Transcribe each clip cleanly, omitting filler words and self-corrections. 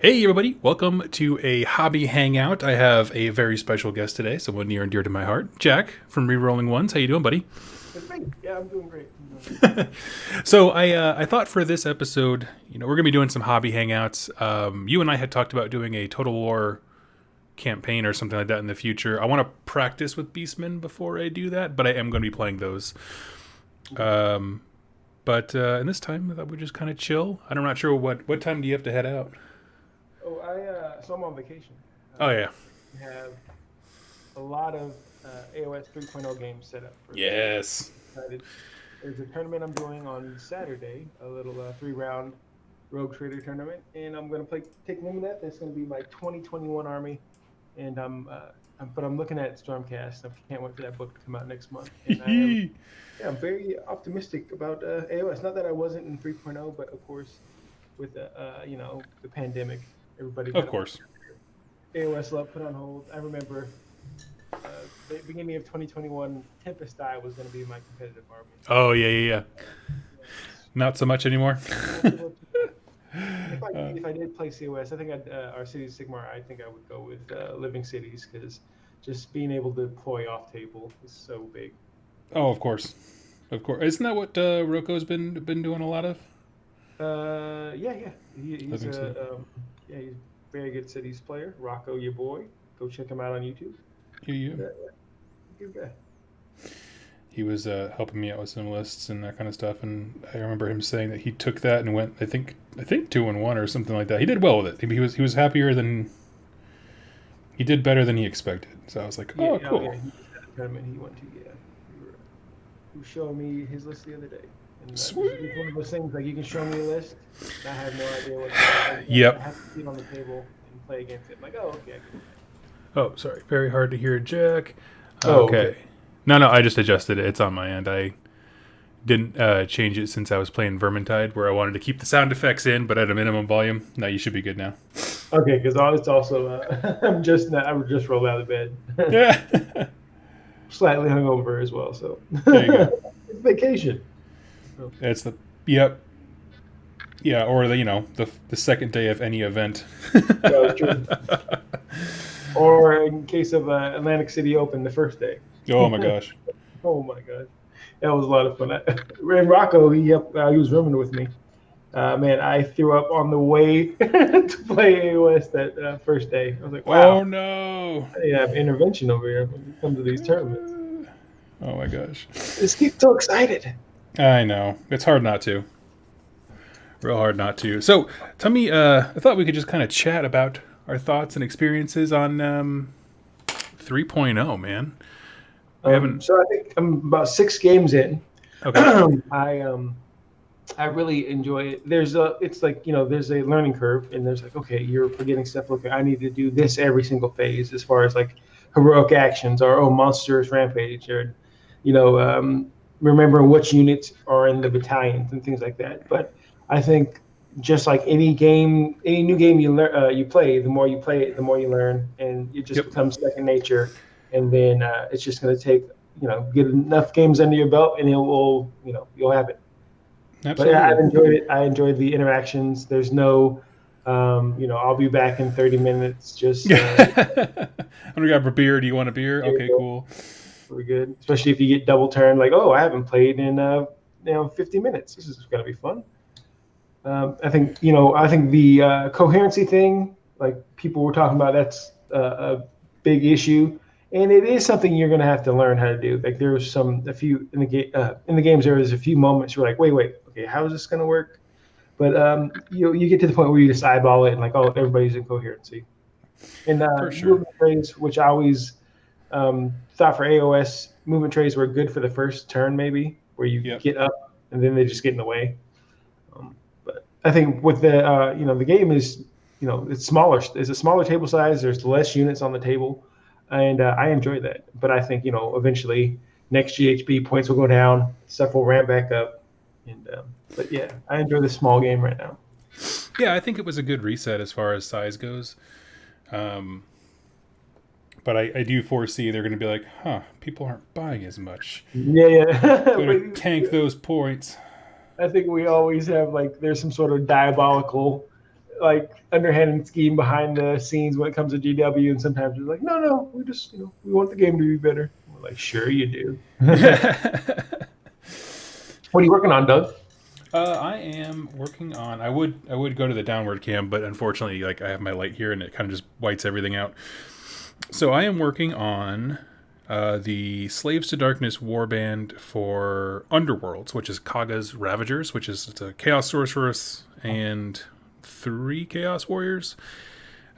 Hey everybody, welcome to a hobby hangout. I have a very special guest today, someone near and dear to my heart, Jack from Rerolling Ones. How you doing, buddy? It's me. Yeah, I'm doing great. I'm doing great. So I thought for this episode, we're gonna be doing some hobby hangouts. You and I had talked about doing a Total War campaign or something like that in the future. I want to practice with Beastmen before I do that, but I am going to be playing those. Um, but in this time, I thought we'd just kind of chill. I'm not sure what time do you have to head out. Oh, so I'm on vacation. Oh yeah, I have a lot of AOS 3.0 games set up for this week. yes. Excited. There's a tournament I'm doing on Saturday, a little 3-round Rogue Trader tournament, and I'm going to take name of that. That's going to be my 2021 army, and I'm looking at Stormcast. I can't wait for that book to come out next month. And I'm very optimistic about AOS. Not that I wasn't in 3.0, but of course, with the pandemic, everybody Of kind of course. AOS love put on hold. I remember the beginning of 2021, Tempest Eye was going to be my competitive army. Oh yeah. Not so much anymore. If I did play COS, I think our Cities Sigmar. I think I would go with Living Cities because just being able to deploy off table is so big. Oh, of course, of course. Isn't that what Roko's been doing a lot of? Yeah. He's Living City. he's a very good Cities player. Rocco, your boy. Go check him out on YouTube. You. Yeah, good guy. He was helping me out with some lists and that kind of stuff, and I remember him saying that he took that and went, I think 2-1 or something like that. He did well with it. He was happier than he did better than he expected. So I was like, oh, Yeah, cool. he had a tournament he went to. Yeah, he was showing me his list the other day, and it's one Sweet. of those things like you can show me a list, and I have no idea what. I Yep. have to see it on the table and play against it. I'm like, oh, okay, I can do Oh, sorry. Very hard to hear, Jack. that. Oh, okay. Okay. No, I just adjusted it. It's on my end. I didn't change it since I was playing Vermintide, where I wanted to keep the sound effects in, but at a minimum volume. No, you should be good now. Okay, because it's also I was just rolled out of bed, Yeah. slightly hungover as well. So There you go. it's vacation. So, It's the yep. Yeah, or the second day of any event. yeah, true. Or in case of Atlantic City Open, the first day. Oh my gosh. Oh my god, that was a lot of fun. And Rocco, he was rooming with me. Man, I threw up on the way to play AOS that first day. I was like, Oh wow, no. I need to have intervention over here when it comes to these tournaments. Oh my gosh. Just get so excited. I know. It's hard not to. Real hard not to. So, tell me, I thought we could just kind of chat about our thoughts and experiences on 3.0, man. We haven't. So I think I'm about 6 games in. Okay. I really enjoy it. It's like there's a learning curve, and there's like, okay, you're forgetting stuff. Okay, I need to do this every single phase, as far as like heroic actions or monsters rampage, or you know, remembering which units are in the battalions and things like that. But I think just like any game, any new game you play, the more you play it, the more you learn, and it just Yep. becomes second nature. And then it's just going to take get enough games under your belt, and you'll have it. But yeah, I Absolutely. enjoyed it. I enjoyed the interactions. There's no, I'll be back in 30 minutes. Just I'm gonna grab a beer. Do you want a beer? Okay, cool. we're good. Especially if you get double turn, like, oh, I haven't played in 50 minutes. This is gonna be fun. I think the coherency thing, like people were talking about, that's a big issue, and it is something you're going to have to learn how to do. Like there's a few in the games. There was a few moments you're like, wait, okay, how is this going to work? But you get to the point where you just eyeball it and like, oh, everybody's in coherency. And For sure. movement trays, which I always thought for AOS, movement trays were good for the first turn, maybe where you Yep. get up and then they just get in the way. But I think with the game is it's smaller. It's a smaller table size. There's less units on the table, and I enjoy that. But I think eventually next GHB points will go down, stuff will ramp back up, and but yeah, I enjoy the small game right now. Yeah, I think it was a good reset as far as size goes. Um, but I do foresee they're going to be like, huh, people aren't buying as much. Yeah. Better But tank those points. I think we always have like there's some sort of diabolical like underhanded scheme behind the scenes when it comes to GW, and sometimes it's like, no, we just we want the game to be better. We're like, sure you do. What are you working on, Doug? I am working on. I would go to the downward cam, but unfortunately, like I have my light here, and it kind of just whites everything out. So I am working on the Slaves to Darkness warband for Underworlds, which is Kaga's Ravagers, which is it's a Chaos Sorceress and 3 Chaos Warriors,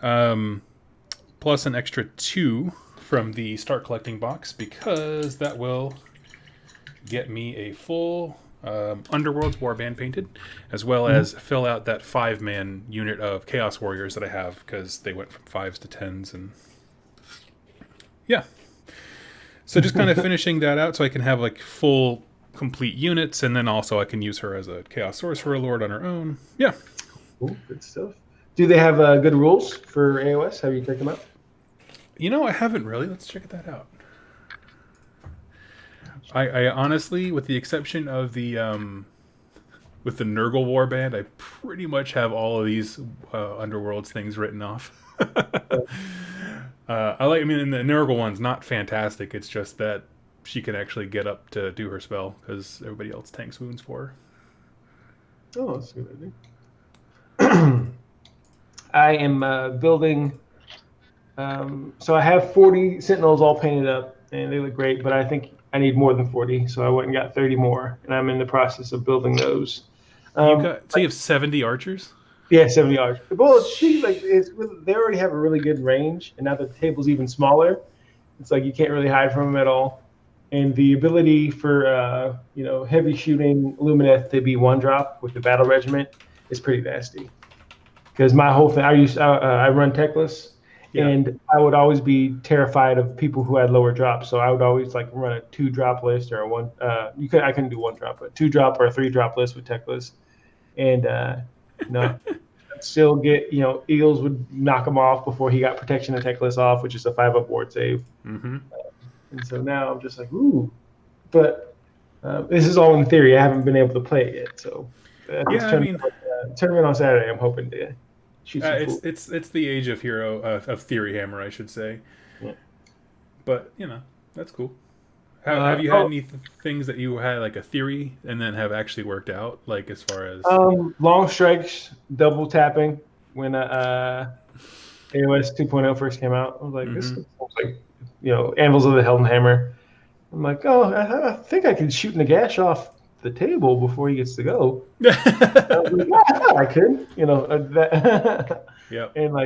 plus an extra 2 from the Start Collecting box, because that will get me a full Underworld's warband painted, as well as fill out that 5-man unit of Chaos Warriors that I have, because they went from 5s to 10s, and yeah. So just kind of finishing that out so I can have like full complete units, and then also I can use her as a Chaos Sorcerer Lord on her own. Yeah. Cool, good stuff. Do they have good rules for AOS? Have you checked them out? I haven't really. Let's check that out. I honestly, with the exception of the with the Nurgle warband, I pretty much have all of these Underworlds things written off. I mean, the Nurgle one's not fantastic. It's just that she can actually get up to do her spell because everybody else tanks wounds for her. Oh, that's a good idea. I am building. So I have 40 Sentinels all painted up, and they look great. But I think I need more than 40, so I went and got 30 more, and I'm in the process of building those. So you have 70 archers? Yeah, 70 yards. Well, they already have a really good range, and now that the table's even smaller, it's like you can't really hide from them at all. And the ability for heavy shooting Lumineth to be 1-drop with the battle regiment is pretty nasty. Because my whole thing, I run techless, and I would always be terrified of people who had lower drops. So I would always like run a 2-drop list or a one. I couldn't do 1-drop, but 2-drop or a 3-drop list with techless, and still get Eagles would knock him off before he got protection and techless off, which is a 5-up ward save. Mm-hmm. And so now I'm just like, ooh, but this is all in theory. I haven't been able to play it yet. So tournament on Saturday, I'm hoping to shoot some cool. It's the age of Theory Hammer, I should say. Yeah. But that's cool. Have you had any things that you had like a theory and then have actually worked out, like as far as long strikes, double tapping when AOS 2.0 first came out? I was like, this looks like Anvils of the Heldenhammer. I'm like, I think I can shoot Nagash off the table before he gets to go. I was like, yeah, I thought I could, Yep. And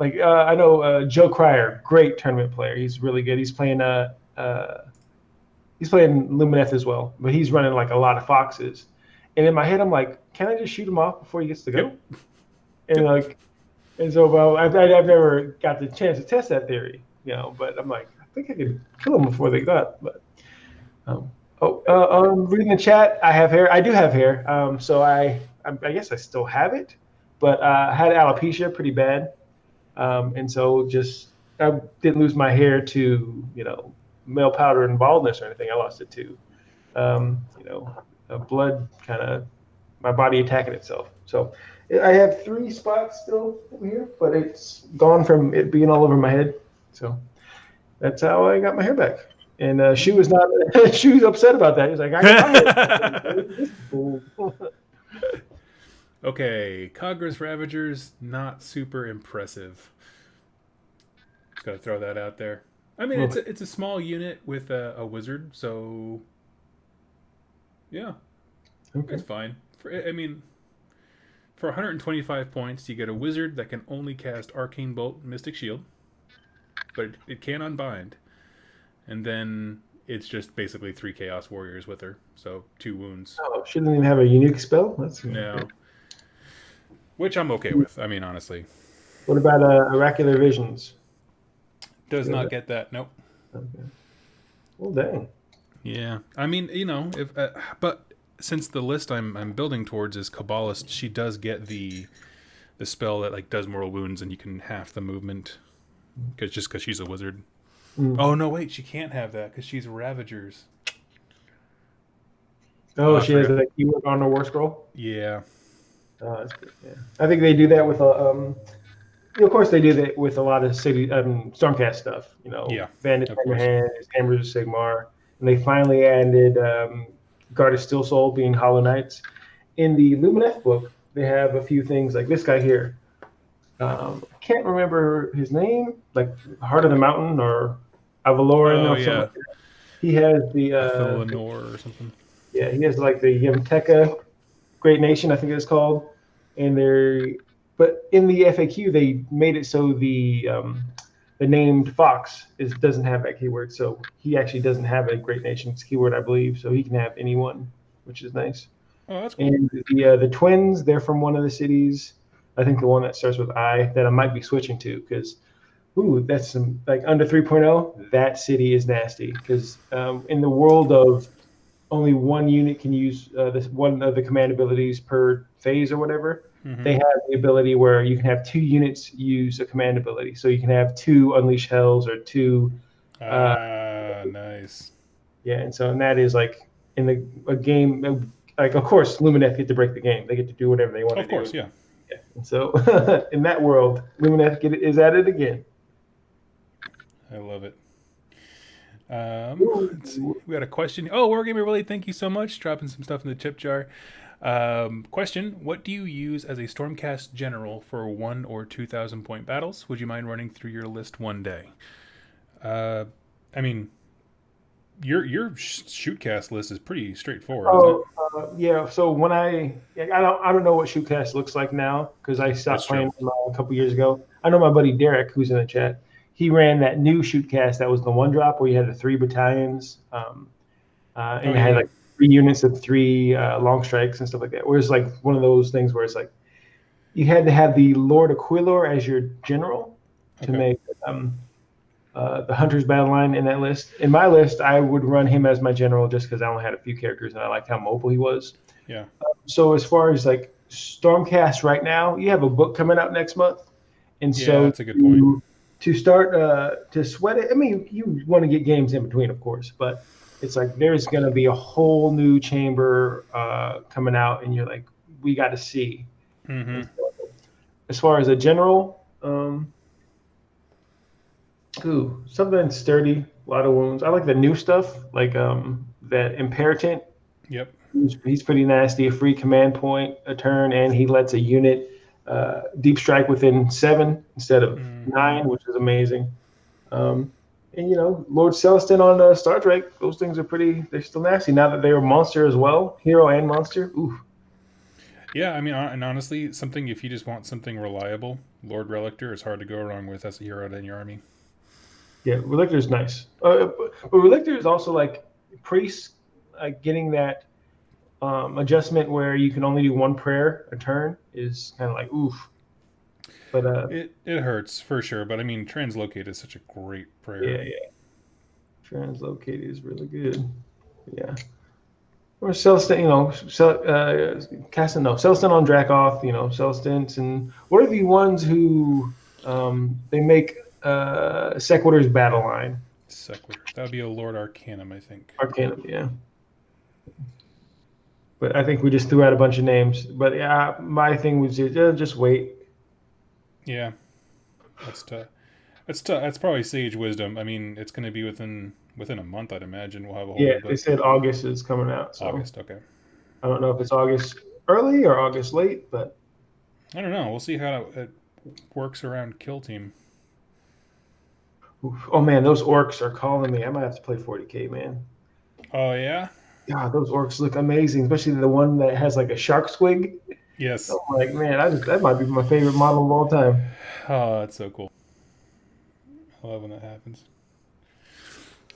I know Joe Cryer, great tournament player. He's really good. He's playing Lumineth as well, but he's running like a lot of foxes. And in my head, I'm like, can I just shoot him off before he gets to go? Yep. And so I've never got the chance to test that theory, but I'm like, I think I could kill him before they got. But reading the chat, I have hair. I do have hair. So I guess I still have it, but I had alopecia pretty bad, and so just I didn't lose my hair to male powder and baldness or anything. I lost it to blood, kind of my body attacking itself. So I have 3 spots still over here, but it's gone from it being all over my head. So that's how I got my hair back. And she was not. She was upset about that. He was like, "I got Okay, Kaga's Ravagers, not super impressive. Just gotta throw that out there. I mean, it's a small unit with a wizard, so yeah, it's fine. For 125 points, you get a wizard that can only cast Arcane Bolt, Mystic Shield, but it can unbind. And then it's just basically 3 Chaos Warriors with her, so 2 wounds. Oh, she doesn't even have a unique spell? No. Which I'm okay with, honestly. What about Oracular Visions? Does not get that, nope. Okay. Well, dang. Yeah. But since the list I'm building towards is Kabbalist, she does get the spell that does mortal wounds, and you can half the movement because she's a wizard. Oh no! Wait, she can't have that because she's Ravagers. Oh, she has a keyword on the war scroll. Yeah. That's good. Yeah, I think they do that with of course they do that with a lot of city Stormcast stuff. Yeah, Bandit of course. Hammerhand, Hammers of Sigmar, and they finally added Guard of Steel Soul being Hollow Knights. In the Lumineth book, they have a few things like this guy here. I can't remember his name, like Heart of the Mountain or Avaloran Oh or something yeah, like that. He has Lenore or something. yeah, he has like the Yemteka Great Nation, I think it's called, and they're but in the FAQ they made it so the named Fox doesn't have that keyword, so he actually doesn't have a Great Nations keyword, I believe, so he can have anyone, which is nice. Oh, that's cool. And the twins, they're from one of the cities. I think the one that starts with I that I might be switching to because ooh, that's some like under 3.0. That city is nasty because in the world of only one unit can use this one of the command abilities per phase or whatever. Mm-hmm. They have the ability where you can have two units use a command ability. So you can have two Unleash Hells or two. Uh, Ah, nice. yeah, and that is like in a game. Like of course, Lumineth get to break the game. They get to do whatever they want to Of course, do. yeah. Yeah. And so in that world, Lumineth is at it again. I love it. Let's see. Ooh. We got a question. Oh, Wargamer Willie, thank you so much. Dropping some stuff in the tip jar. Question: what do you use as a Stormcast general for 1 or 2,000 point battles? Would you mind running through your list one day? I mean, your shootcast list is pretty straightforward, isn't it? Oh, yeah. So when I don't know what Shootcast looks like now because I That's stopped true. playing a couple years ago. I know my buddy Derek, who's in the chat. He ran that new Shootcast that was the one drop where you had the 3 battalions, Oh and it had yeah. like 3 units of 3 long strikes and stuff like that. Where it's like one of those things where it's like you had to have the Lord Aquilor as your general to Okay. make the Hunter's Battle Line in that list. In my list, I would run him as my general just because I only had a few characters and I liked how mobile he was. Yeah. So as far as like Stormcast right now, you have a book coming out next month, and Yeah, so that's a good point. to start to sweat it. I mean, you want to get games in between, of course, but it's like there's going to be a whole new chamber coming out, and you're like, we got to see. Mm-hmm. And so, as far as a general, something sturdy, a lot of wounds. I like the new stuff, like that Imperatant. Yep. He's pretty nasty. A free command point, a turn, and he lets a unit deep strike within 7 instead of Mm-hmm. 9, which is amazing. And Lord Celestin on Star Trek, those things are pretty. They're still nasty now that they're a monster as well, hero and monster. Ooh, Yeah, I mean, and honestly, something if you just want something reliable, Lord Relictor is hard to go wrong with as a hero in your army. yeah, Relictor is nice. But Relictor is also like priests getting that adjustment where you can only do one prayer a turn is kind of like oof. But It hurts for sure, but I mean, Translocate is such a great prayer. yeah, Translocate is really good. Yeah. Or Celestin, Celestin on Dracoth, Celestins, and what are the ones who they make Sequitur's battle line? Sequitur. That would be a Lord Arcanum, I think. Arcanum, yeah. But I think we just threw out a bunch of names. But yeah, my thing was just wait. Yeah, that's tough. That's tough. That's probably sage wisdom. I mean, it's going to be within a month, I'd imagine. We'll have a whole Yeah, new they book. said August is coming out, so August. Okay. I don't know if it's August early or August late, but I don't know. We'll see how it works around Kill Team. oof. Oh man, those orcs are calling me. I might have to play 40K, man. Oh yeah. God, those orcs look amazing, especially the one that has like a shark squig. Yes. I'm like, man, that might be my favorite model of all time. Oh, that's so cool. I love when that happens.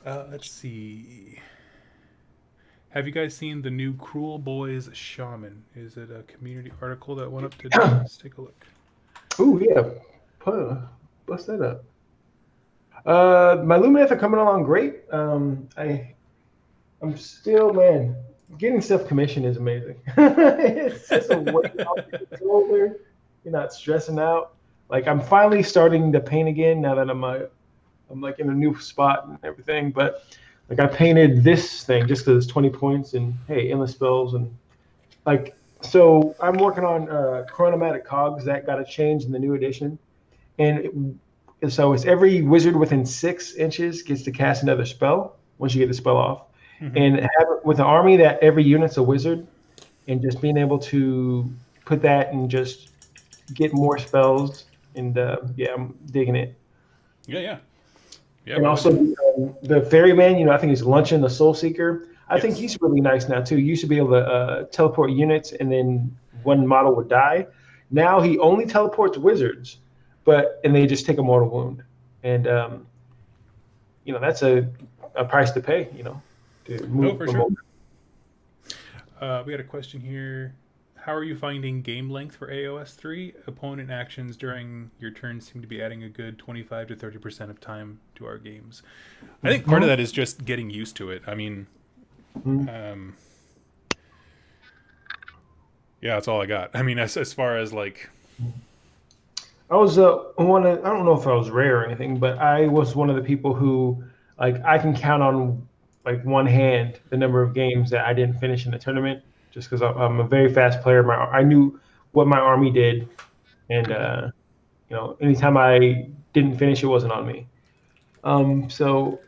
Let's see. Have you guys seen the new Cruel Boys Shaman? Is it a community article that went up today? Let's take a look. Ooh, yeah, bust that up. My Lumineth are coming along great. I'm still, man, getting stuff commissioned is amazing. It's just a weight off your shoulder. You're not stressing out. Like I'm finally starting to paint again now that I'm like in a new spot and everything. But like I painted this thing just because it's 20 points and hey, endless spells and like So I'm working on chronomatic cogs that got a change in the new edition, and so it's every wizard within 6 inches gets to cast another spell once you get the spell off, Mm-hmm. and with an army that every unit's a wizard, and just being able to put that and just get more spells, and yeah, I'm digging it. Yeah, yeah, yeah. And Why also wouldn't you? the ferryman, I think he's Luncheon the Soul Seeker. I think Yes. he's really nice now too. He used to be able to teleport units, and then one model would die. Now he only teleports wizards, and they just take a mortal wound, and that's a price to pay. To Oh, move for them sure. over. We got a question here. How are you finding game length for AOS 3? Opponent actions during your turn seem to be adding a good 25 to 30% of time to our games. I think part of that is just getting used to it. I mean, Mhm. um, yeah, that's all I got. I mean, as far as like, I was one. I don't know if I was rare or anything, but I was one of the people who, like, I can count on like one hand the number of games that I didn't finish in the tournament, just because I'm a very fast player. I knew what my army did, and anytime I didn't finish, it wasn't on me. So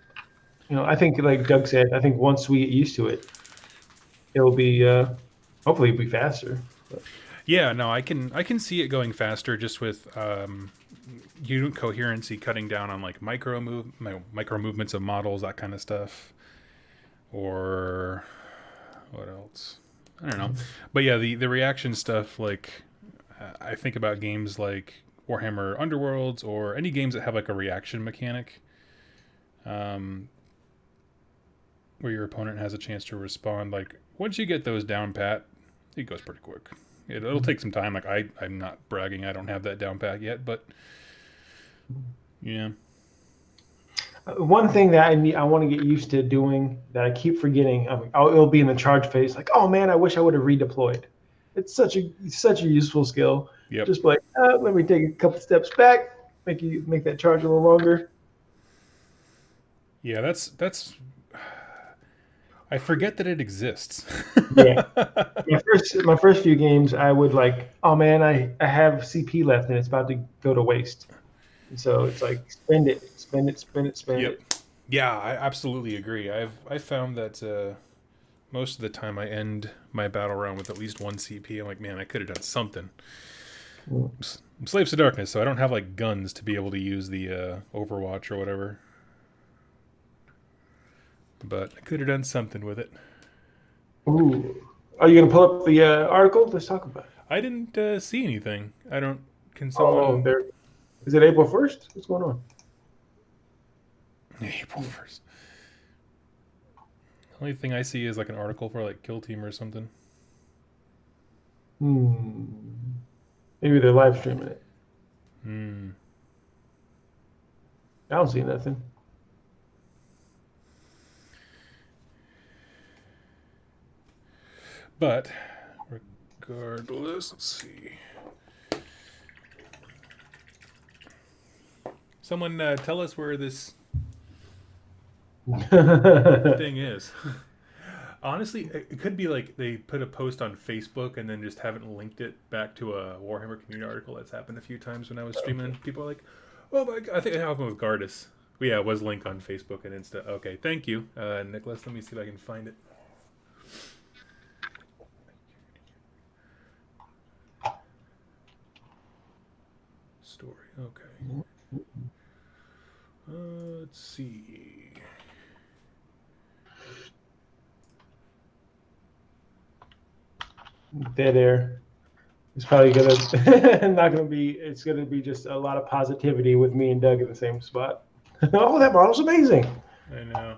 I think like Doug said, I think once we get used to it, it'll be hopefully it'll be faster. But, yeah, no, I can see it going faster just with unit coherency, cutting down on like micro movements of models, that kind of stuff, or what else? I don't know, but yeah, the reaction stuff. Like, I think about games like Warhammer Underworlds or any games that have like a reaction mechanic, um, where your opponent has a chance to respond. Like once you get those down pat, it goes pretty quick. It'll take some time. Like I'm not bragging. I don't have that down pat yet, but yeah. One thing that I want to get used to doing that I keep forgetting, it'll be in the charge phase. Like, oh man, I wish I would have redeployed. It's such a useful skill. Yep. Just like, let me take a couple steps back, make that charge a little longer. Yeah, that's I forget that it exists. Yeah, my first few games, I would like, oh man, I have CP left and it's about to go to waste. And so it's like, spend it, spend it, spend it, spend Yep. it. Yeah, I absolutely agree. I found that most of the time I end my battle round with at least one CP. I'm like, man, I could have done something. I'm slaves to darkness, so I don't have like guns to be able to use the Overwatch or whatever. But I could have done something with it. Ooh, are you gonna pull up the article? Let's talk about it. I didn't see anything. I don't. Can Oh, someone? there. Is it April 1st? What's going on? April 1st. The only thing I see is like an article for like Kill Team or something. Hmm. Maybe they're live streaming it. Hmm. I don't see nothing. But regardless, let's see. Someone tell us where this thing is. Honestly, it could be like they put a post on Facebook and then just haven't linked it back to a Warhammer community article. That's happened a few times when I was streaming. And people are like, "Oh my!" God. I think it happened with Gardas. But yeah, it was linked on Facebook and Insta. Okay, thank you, Nicholas. Let me see if I can find it. Story. Okay. Let's see. Dead air. It's probably gonna not gonna be. It's gonna be just a lot of positivity with me and Doug in the same spot. Oh, that model's amazing. I know.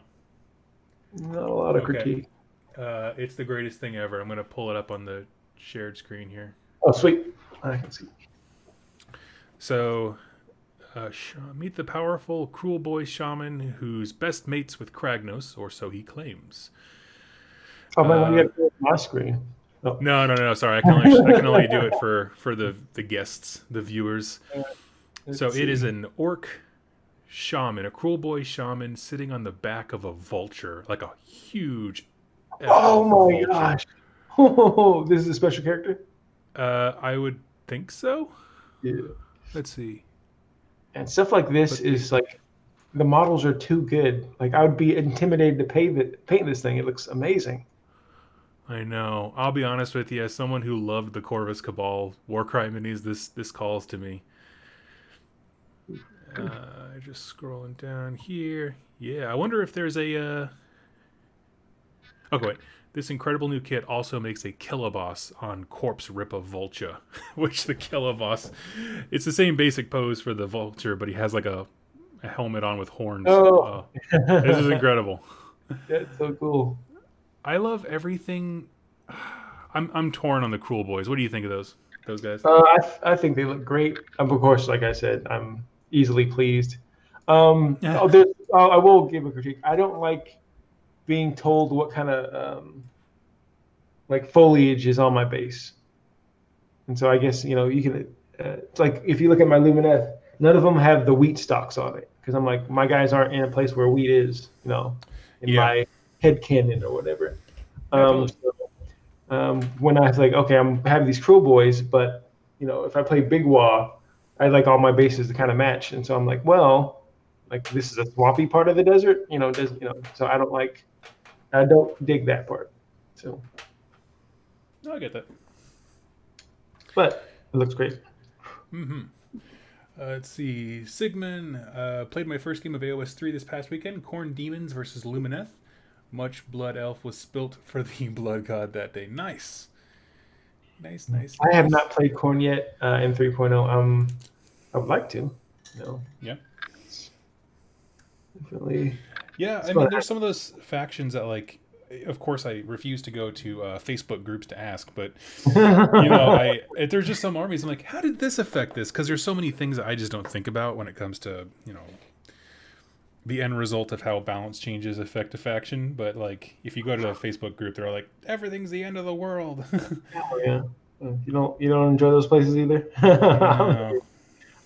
Not a lot of Okay. critique. It's the greatest thing ever. I'm gonna pull it up on the shared screen here. Oh, sweet. I can see. So, meet the powerful, cruel boy shaman who's best mates with Kragnos, or so he claims. Oh man, let me Uh, get it my screen. Oh. no, no, no. Sorry, I can only do it for the guests, the viewers. So Let's it is see. an orc shaman, a cruel boy shaman sitting on the back of a vulture, like a huge Oh effing my vulture. gosh. Oh, this is a special character. I would think so. Yeah. Let's see. And stuff like this But the is like the models are too good. Like I would be intimidated to paint this thing. It looks amazing. I know. I'll be honest with you, as someone who loved the Corvus Cabal Warcry minis, this calls to me. Just scrolling down here. Yeah, I wonder if there's a. Okay, wait. This incredible new kit also makes a Killaboss on Corpse Ripa Vulture, which the Killaboss, it's the same basic pose for the Vulture, but he has like a helmet on with horns. Oh, This is incredible. that's so cool. I love everything. I'm torn on the Cruel Boys. What do you think of those guys? I think they look great. Of course, like I said, I'm easily pleased. Yeah. I will give a critique. I don't like being told what kind of like foliage is on my base, and so I guess you can. It's like if you look at my Lumineth, none of them have the wheat stalks on it because I'm like my guys aren't in a place where wheat is, in Yeah. my head canon or whatever. Yeah, totally. When I was like, okay, I'm having these Cruel Boys, but if I play Big Wah, I like all my bases to kind of match, and so I'm like, well, like this is a swampy part of the desert, so I don't dig that part. So, No, I get that. but it looks great. Mm-hmm. Let's see. Sigmund played my first game of AOS 3 this past weekend. Corn Demons versus Lumineth. Much blood elf was spilt for the blood god that day. Nice. Nice. I have not played Corn yet in 3.0. I would like to. Yeah. Definitely. Yeah, I mean, there's some of those factions that, like, of course, I refuse to go to Facebook groups to ask, but there's just some armies. I'm like, how did this affect this? Because there's so many things that I just don't think about when it comes to the end result of how balance changes affect a faction. But like, if you go to a Facebook group, they're all like, everything's the end of the world. Oh, yeah. You don't enjoy those places either. No.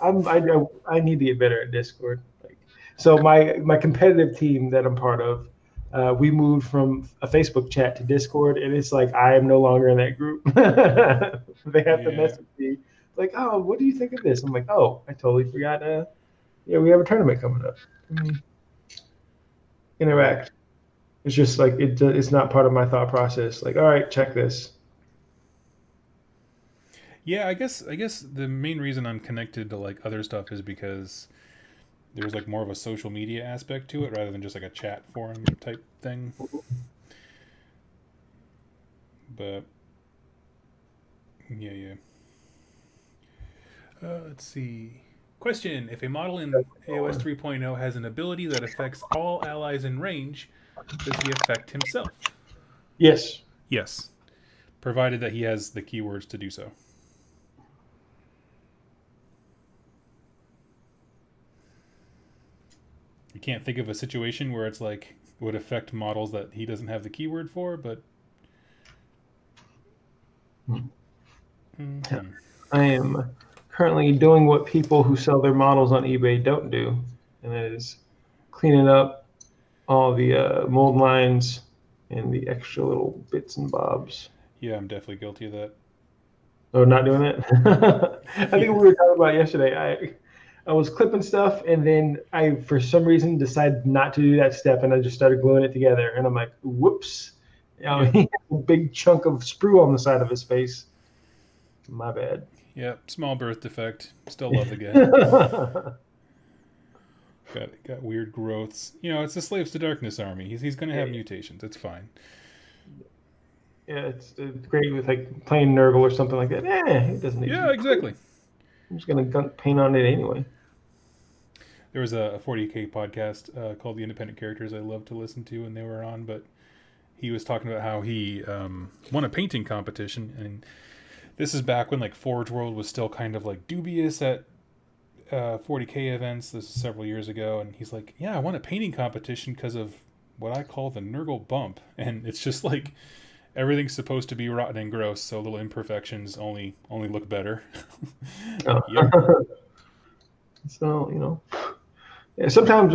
I need to get better at Discord. So my competitive team that I'm part of, we moved from a Facebook chat to Discord, and it's like I am no longer in that group. They have to message me like, "Oh, what do you think of this?" I'm like, "Oh, I totally forgot. We have a tournament coming up." Interact. It's just like it's not part of my thought process. Like, all right, check this. Yeah, I guess the main reason I'm connected to like other stuff is because there's like more of a social media aspect to it rather than just like a chat forum type thing. But yeah. Let's see. Question: if a model in AOS 3.0 has an ability that affects all allies in range, does he affect himself? Yes. Yes, provided that he has the keywords to do so. You can't think of a situation where it's like it would affect models that he doesn't have the keyword for, but I am currently doing what people who sell their models on eBay don't do, and that is cleaning up all the mold lines and the extra little bits and bobs. Yeah, I'm definitely guilty of that. Oh, not doing it? I think we were talking about yesterday. I was clipping stuff, and then I, for some reason, decided not to do that step, and I just started gluing it together. And I'm like, whoops. He had a big chunk of sprue on the side of his face. My bad. Yeah, small birth defect. Still love the guy. got weird growths. It's the Slaves to Darkness army. He's going to have mutations. It's fine. Yeah, it's great with like playing Nurgle or something like that. It doesn't need. Yeah, exactly. I'm just gonna gunk paint on it anyway. There was a 40K podcast called The Independent Characters I love to listen to, and they were on, but he was talking about how he won a painting competition, and this is back when like Forge World was still kind of like dubious at 40K events. This is several years ago, and he's like, yeah, I won a painting competition because of what I call the Nurgle bump, and it's just like everything's supposed to be rotten and gross, so little imperfections only look better. Yep. So yeah, sometimes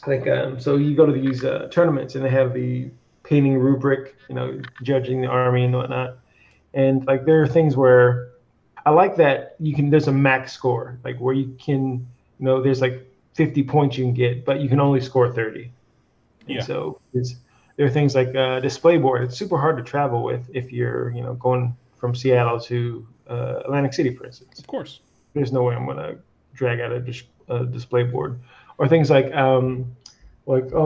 like so you go to these tournaments and they have the painting rubric, judging the army and whatnot. And like there are things where I like that you can. There's a max score, like where you can, there's like 50 points you can get, but you can only score 30. And Yeah, so there are things like display board. It's super hard to travel with if you're going from Seattle to Atlantic City, for instance. of course. There's no way I'm gonna drag out a display board, or things like, oh,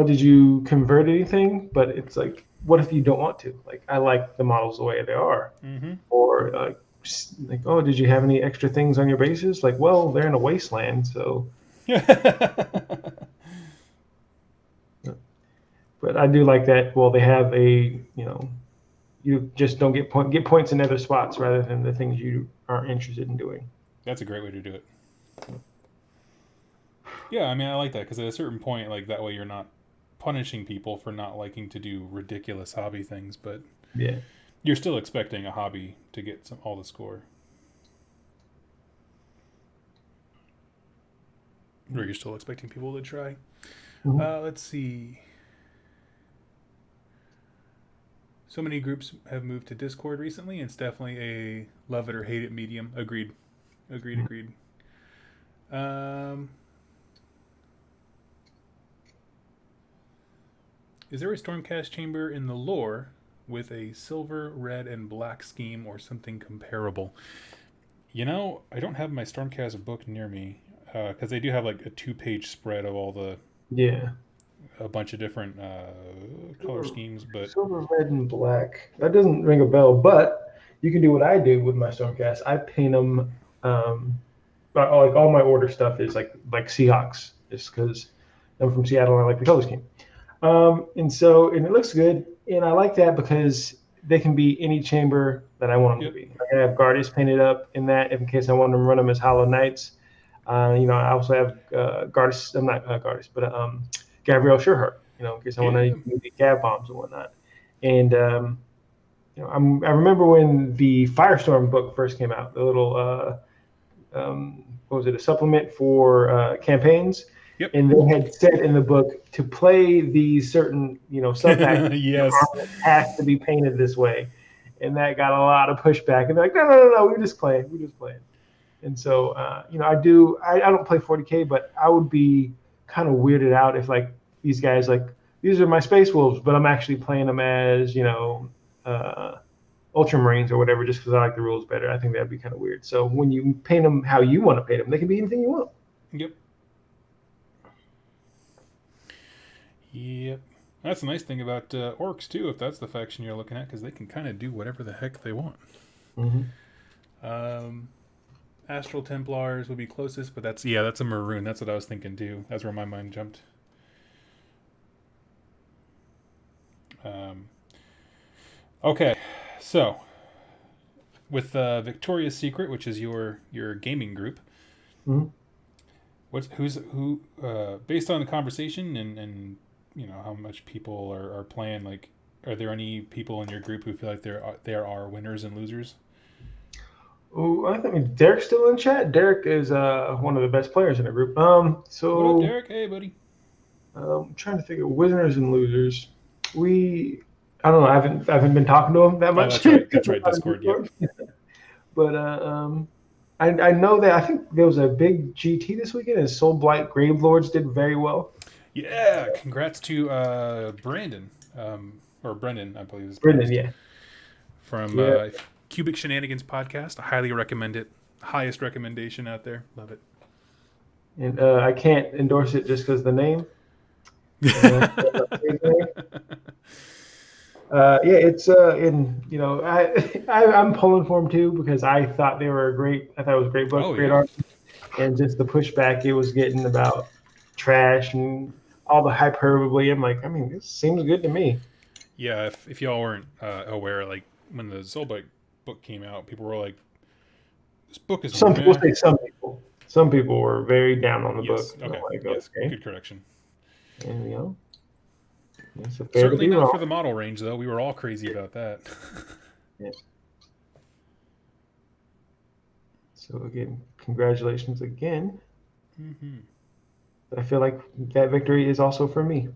did you convert anything? But it's like, what if you don't want to? Like, I like the models the way they are. Mm-hmm. Or like, oh, did you have any extra things on your bases? Like, well, they're in a wasteland, so. But I do like that. Well, they have you just don't get points in other spots rather than the things you aren't interested in doing. That's a great way to do it. Yeah, I mean, I like that because at a certain point, like that way, you're not punishing people for not liking to do ridiculous hobby things, but Yeah. you're still expecting a hobby to get all the score. Or you're still expecting people to try. Mhm. Let's see. So many groups have moved to Discord recently, and it's definitely a love it or hate it medium. Agreed. Agreed. Is there a Stormcast chamber in the lore with a silver, red, and black scheme or something comparable? I don't have my Stormcast book near me because they do have like a 2-page spread of all Yeah. a bunch of different color Silver, schemes, but silver, red, and black. That doesn't ring a bell, but you can do what I do with my Stormcast. I paint them. Like all my order stuff is like Seahawks, just because I'm from Seattle and I like the color scheme. And it looks good, and I like that because they can be any chamber that I want them yep. to be. Like I have Guardians painted up in that in case I want them to run them as Hollow Knights. I also have Guardians. I'm not Guardians, but Gabrielle Sherhart. In case I want to Yeah. use Gab bombs and whatnot. And I remember when the Firestorm book first came out, the little what was it, a supplement for campaigns, Yep. and they had said in the book to play these certain sub packs, Yes. has to be painted this way, and that got a lot of pushback. And they're like, no, we're just playing. And so I don't play 40K, but I would be kind of weirded out if like these guys like these are my Space Wolves, but I'm actually playing them as Ultramarines or whatever, just because I like the rules better. I think that'd be kind of weird. So when you paint them how you want to paint them, they can be anything you want. Yep. Yep. That's the nice thing about orcs too, if that's the faction you're looking at, because they can kind of do whatever the heck they want. Mm-hmm. Astral Templars would be closest, but that's a maroon. That's what I was thinking too. That's where my mind jumped. Okay, so with Victoria's Secret, which is your gaming group, Mm-hmm. who based on the conversation and how much people are playing, like, are there any people in your group who feel like there are winners and losers? Oh, I think Derek's still in chat. Derek is one of the best players in the group. What up, So Derek? Hey, buddy. I'm trying to think of winners and losers. I don't know. I haven't been talking to him that Oh, much. that's right. That's right. Discord. Yep. But I know that I think there was a big GT this weekend, and Soul Blight Grave Lords did very well. Yeah. Congrats to Brandon, or Brendan, I believe is Brendan, pronounced, yeah. from Yeah. Cubic Shenanigans podcast. I highly recommend it. Highest recommendation out there. Love it. And I can't endorse it just because the name. It's I'm pulling for them too because I thought they were great. I thought it was a great book, Oh great yeah. art, and just the pushback it was getting about trash and all the hyperbole. I'm like, I mean, this seems good to me. Yeah. If y'all weren't aware, like when the Soulbite book came out, people were like, "This book is Some people meh." say some people were very down on the Yes. book. Okay. Like, Yes. okay, Good correction. and it's a fair to Certainly be not wrong. for the model range, though. We were all crazy about that. Yeah. So again, congratulations again. Mm-hmm. I feel like that victory is also for me.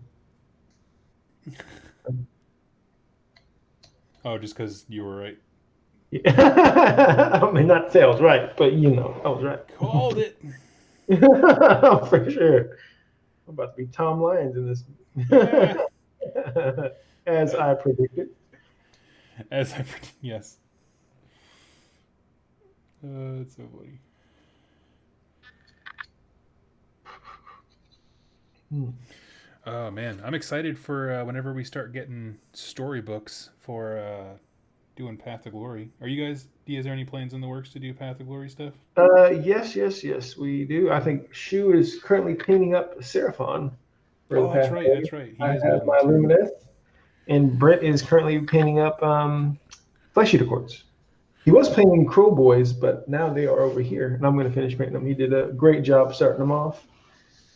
Oh, just because you were right. Yeah. I mean, not sales, right? But I was right. Called it. For sure. I'm about to be Tom Lyons in this. Ah, As that, I predicted. as I yes. It's so funny. Hmm. Oh man, I'm excited for whenever we start getting storybooks for doing Path to Glory. Are you guys? Is there any plans in the works to do Path to Glory stuff? Yes, yes, yes, we do. I think Shu is currently cleaning up Seraphon for the Oh, that's past right. day. That's right. I He is have building my that too. Lumineth, and Brett is currently painting up Flesh Eater Quartz. He was painting Crow Boys, but now they are over here, and I'm going to finish painting them. He did a great job starting them off,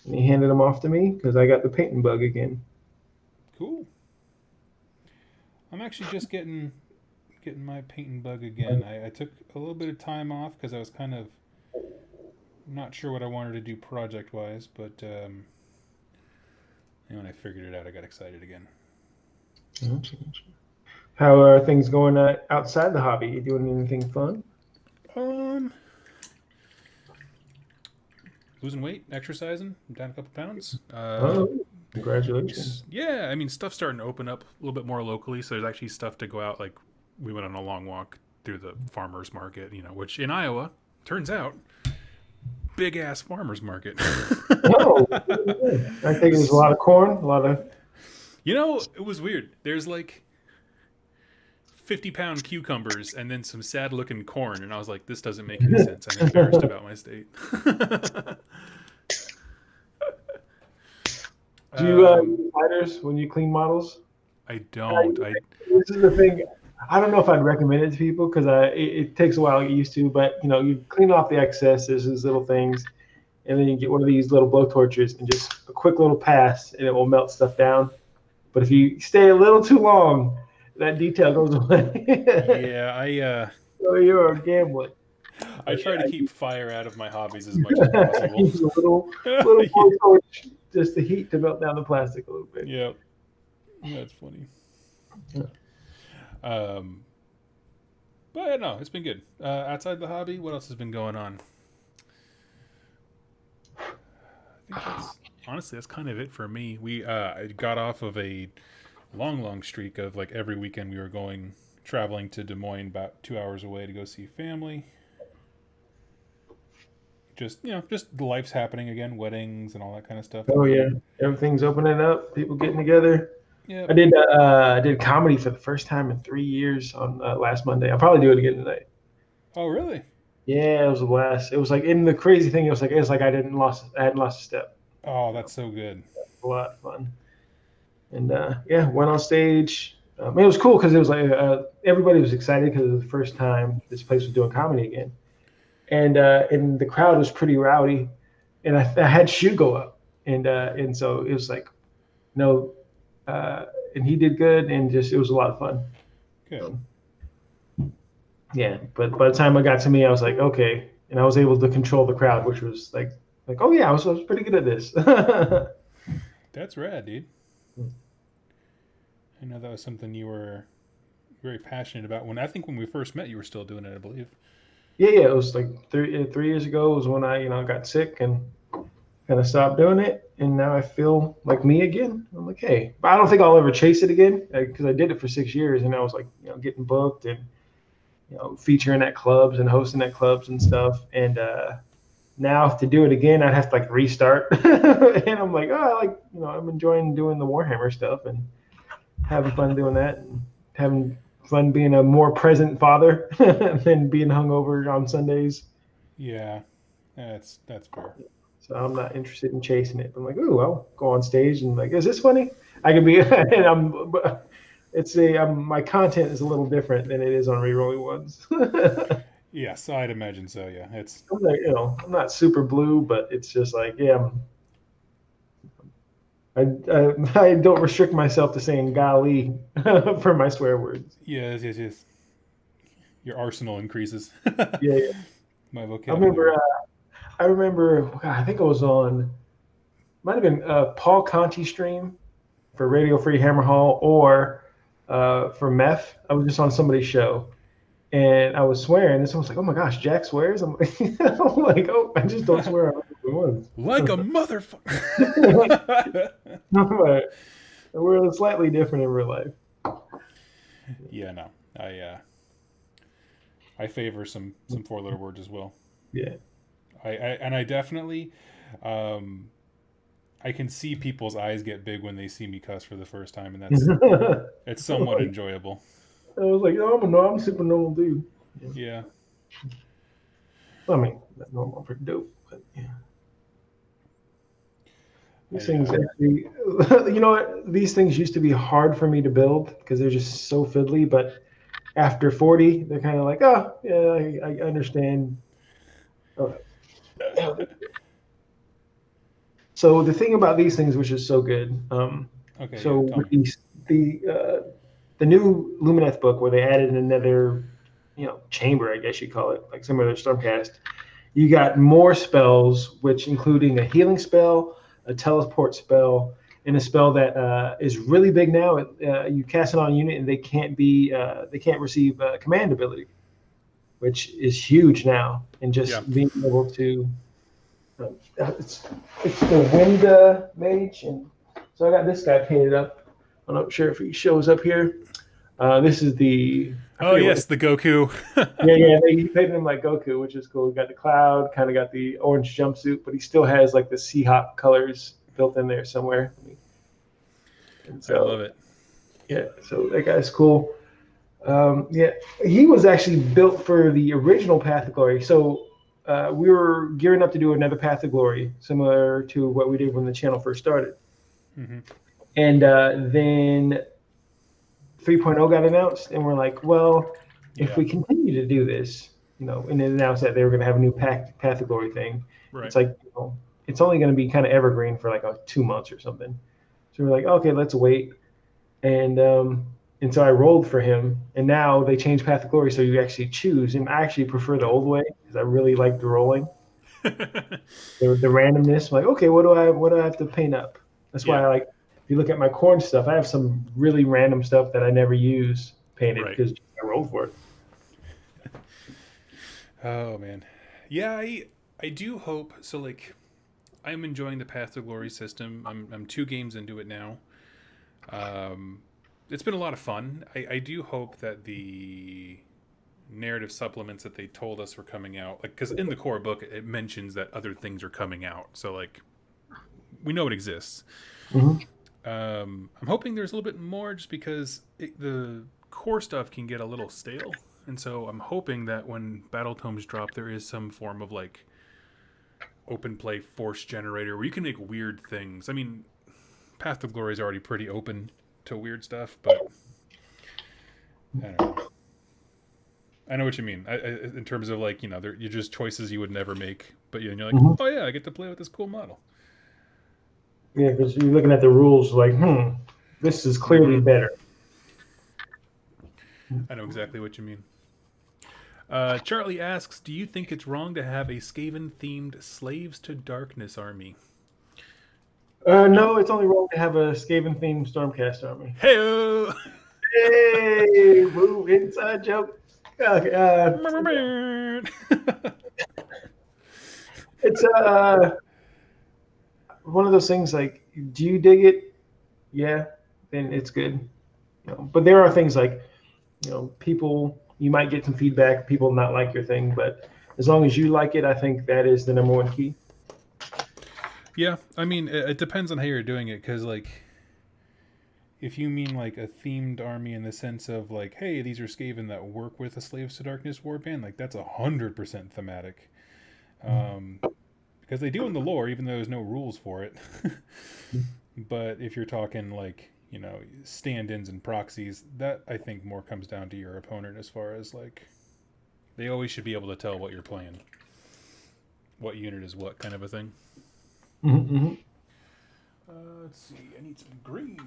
and he handed them off to me because I got the painting bug again. Cool. I'm actually just getting my painting bug again. I took a little bit of time off because I was kind of not sure what I wanted to do project wise, but and when I figured it out, I got excited again. How are things going outside the hobby? You doing anything fun? Um, losing weight, exercising. I'm down a couple pounds. Oh, congratulations. Yeah, I mean, stuff's starting to open up a little bit more locally, so there's actually stuff to go out. Like, we went on a long walk through the farmer's market, which in Iowa, turns out, big ass farmer's market. Oh, I think there's a lot of corn, a lot of. It was weird. There's like 50-pound cucumbers and then some sad looking corn, and I was like, this doesn't make any sense. I'm embarrassed about my state. Do you um, use sliders when you clean models? I don't. This is the thing. I don't know if I'd recommend it to people because it takes a while to get used to. But you clean off the excess, there's these little things, and then you get one of these little blow torches and just a quick little pass, and it will melt stuff down. But if you stay a little too long, that detail goes away. Yeah, So you're gambling. I But try to yeah, keep fire out of my hobbies as much as possible. use a little Yeah, blow torch, just the heat to melt down the plastic a little bit. yeah, that's funny. Um, but yeah, no, it's been good. Outside the hobby, what else has been going on? I think that's kind of it for me. We got off of a long streak of like every weekend we were traveling to Des Moines, about 2 hours away to go see family. Just life's happening again, weddings and all that kind of stuff. Oh yeah, everything's opening up. People getting together. I Yep. did uh, I did comedy for the first time in 3 years on last Monday. I'll probably do it again tonight. Oh, really? Yeah, it was a blast. It was like in the crazy thing. It was like I hadn't lost a step. Oh, that's so good. A lot of fun. And yeah, went on stage. It was cool because it was like everybody was excited because it was the first time this place was doing comedy again, and the crowd was pretty rowdy, and I had Shu go up, and so it was like no, and he did good, and just it was a lot of fun. Good. So, yeah, but by the time it got to me, I was like okay, and I was able to control the crowd, which was like oh yeah, I was pretty good at this. That's rad, dude. I know that was something you were very passionate about. When we first met, you were still doing it, I believe. Yeah, it was like 3 years ago was when I got sick and kind of stopped doing it, and now I feel like me again. I'm like, hey, but I don't think I'll ever chase it again because I did it for 6 years, and I was like, getting booked and featuring at clubs and hosting at clubs and stuff, and now to do it again, I'd have to like restart, and I'm like, oh, I'm enjoying doing the Warhammer stuff and having fun doing that, and having fun being a more present father than being hungover on Sundays. Yeah, that's fair. So I'm not interested in chasing it. I'm like, ooh, I'll go on stage and like, is this funny? I can be, and my content is a little different than it is on rerolling ones. Yes, I'd imagine so. Yeah, it's I'm like, I'm not super blue, but it's just like, yeah, I don't restrict myself to saying golly for my swear words. yes. Your arsenal increases. Yeah, yeah. My I remember, vocabulary. God, I think it was on, might have been Paul Conti stream for Radio Free Hammer Hall, or for meth. I was just on somebody's show, and I was swearing, and someone's like, "Oh my gosh, Jack swears." I'm like, I'm like, "Oh, I just don't swear on other Like a ones." motherfucker. But we're slightly different in real life. Yeah, no, I favor some four letter words as well. Yeah. I definitely, um, I can see people's eyes get big when they see me cuss for the first time, and it's somewhat Like, enjoyable. I was like, "Oh, I'm a super normal dude." Yeah. Yeah, I mean, not normal, I'm pretty dope, but yeah. These I things actually, you know what? These things used to be hard for me to build because they're just so fiddly. But after 40, they're kind of like, oh, yeah, I understand. Okay. So the thing about these things, which is so good, okay, so yeah, tell with me. the new Lumineth book where they added another, chamber, I guess you call it, like some other Stormcast. You got more spells, which including a healing spell, a teleport spell, and a spell that is really big now. You cast it on a unit, and they can't receive command ability, which is huge now. And Yeah. just being able to, uh, it's it's the wind mage, and so I got this guy painted up. I'm not sure if he shows up here. This is the I Oh forget what. yes, the Goku. Yeah, yeah, he painted him like Goku, which is cool. He got the cloud, kind of got the orange jumpsuit, but he still has like the Seahawk colors built in there somewhere. And I love so, it. yeah, so that guy's cool. Yeah, he was actually built for the original Path of Glory. So we were gearing up to do another Path of Glory, similar to what we did when the channel first started. Hmm. And then 3.0 got announced, and we're like, well, if Yeah. we continue to do this, and then announced that they were going to have a new Path of Glory thing, Right. it's like, it's only going to be kind of evergreen for like 2 months or something. So we're like, okay, let's wait. And so I rolled for him, and now they changed Path of Glory, so you actually choose. And I actually prefer the Yeah. old way because I really like the rolling, the randomness. Like, okay, what do I have to paint up? That's why Yeah. I like. If you look at my corn stuff, I have some really random stuff that I never use painted Right. because I rolled for it. Oh man. Yeah, I do hope so. Like, I'm enjoying the Path to Glory system. I'm 2 games into it now. Um, it's been a lot of fun. I do hope that the narrative supplements that they told us were coming out, like, because in the core book it mentions that other things are coming out, so like we know it exists. Mm-hmm. I'm hoping there's a little bit more, just because the core stuff can get a little stale, and so I'm hoping that when battle tomes drop, there is some form of like open play force generator where you can make weird things. I mean, Path to Glory is already pretty open to weird stuff, but I don't know. I know what you mean. In terms of like, you're just choices you would never make, but you're like, Mm-hmm. oh yeah, I get to play with this cool model. Yeah, because you're looking at the rules like, this is clearly Mm-hmm. better. I know exactly what you mean. Charlie asks, do you think it's wrong to have a Skaven-themed Slaves to Darkness army? No. No, it's only wrong to have a Skaven themed Stormcast army. Hey. Hey, woo, inside joke. Okay, it's one of those things like, do you dig it? Yeah, then it's good. But there are things like, people, you might get some feedback, people not like your thing, but as long as you like it, I think that is the number one key. Yeah, I mean, it depends on how you're doing it, because like, if you mean like a themed army in the sense of like, hey, these are Skaven that work with a Slaves to Darkness warband, like that's 100% thematic. Um, because they do in the lore, even though there's no rules for it. But if you're talking like, stand-ins and proxies, that I think more comes down to your opponent, as far as like, they always should be able to tell what you're playing, what unit is what, kind of a thing. Mm-hmm. Let's see. I need some green.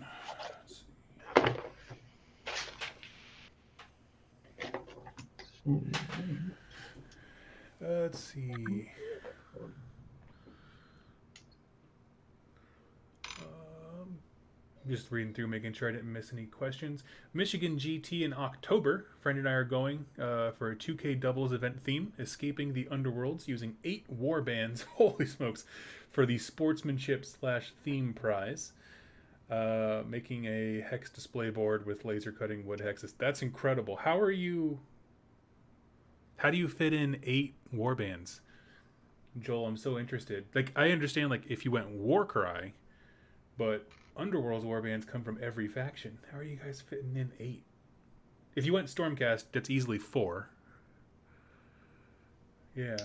Let's see. Just reading through, making sure I didn't miss any questions. Michigan GT in October. Friend and I are going for a 2K doubles event theme, escaping the underworlds using 8 war bands. Holy smokes! For the sportsmanship/theme prize. Making a hex display board with laser cutting wood hexes. That's incredible. How are you? How do you fit in 8 war bands, Joel? I'm so interested. Like, I understand, like, if you went Warcry, but Underworld's warbands come from every faction. How are you guys fitting in 8? If you went Stormcast, that's easily 4. Yeah.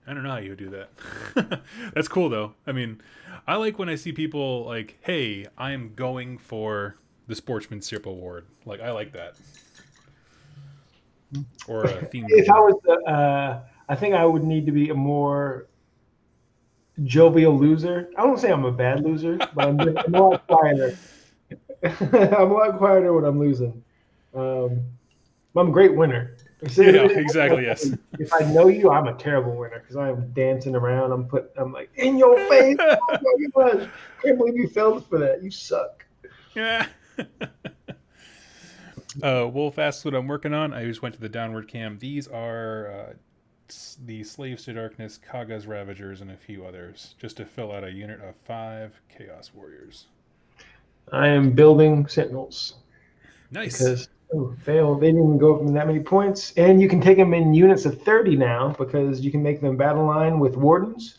I don't know how you would do that. That's cool, though. I mean, I like when I see people like, hey, I am going for the Sportsmanship Award. Like, I like that. Or a themed If I award. was, I think I would need to be a more jovial loser. I don't say I'm a bad loser, but I'm a lot quieter. I'm a lot quieter when I'm losing. Um, but I'm a great winner. Yeah, exactly, yes. If I know you, I'm a terrible winner because I'm dancing around. I'm like in your face. Oh my gosh! Can't believe you fell for that. You suck. Yeah. Wolf asks what I'm working on. I just went to the downward cam. These are the Slaves to Darkness, Kaga's Ravagers, and a few others, just to fill out a unit of 5 Chaos Warriors. I am building Sentinels Nice. because fail. They didn't even go up in that many points, and you can take them in units of 30 now because you can make them battle line with Wardens.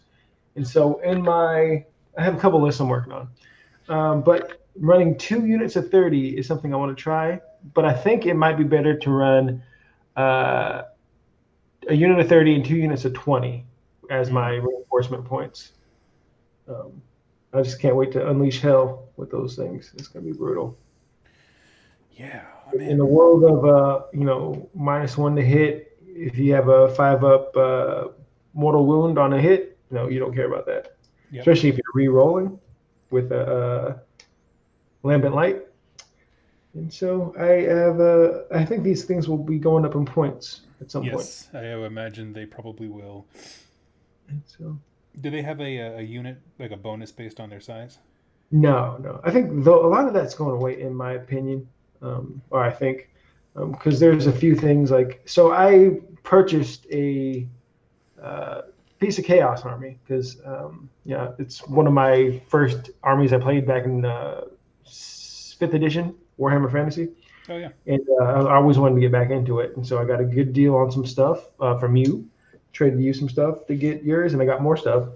And so I have a couple lists I'm working on, but running 2 units of 30 is something I want to try. But I think it might be better to run a unit of 30 and 2 units of 20 as my reinforcement points. I just can't wait to unleash hell with those things. It's gonna be brutal. Yeah, In man. the world of -1 to hit, if you have a 5-up mortal wound on a hit, no, you don't care about that. Yep. Especially if you're re-rolling with a lambent light. And so I think these things will be going up in points at some point. Yes, I imagine they probably will. And so Do they have a unit, like a bonus based on their size? no, I think though a lot of that's going away in my opinion, or I think because there's a few things like so I purchased a piece of Chaos Army because yeah, it's one of my first armies I played back in 5th edition Warhammer Fantasy. Oh, yeah. And I always wanted to get back into it, and so I got a good deal on some stuff from you. Traded you some stuff to get yours, and I got more stuff.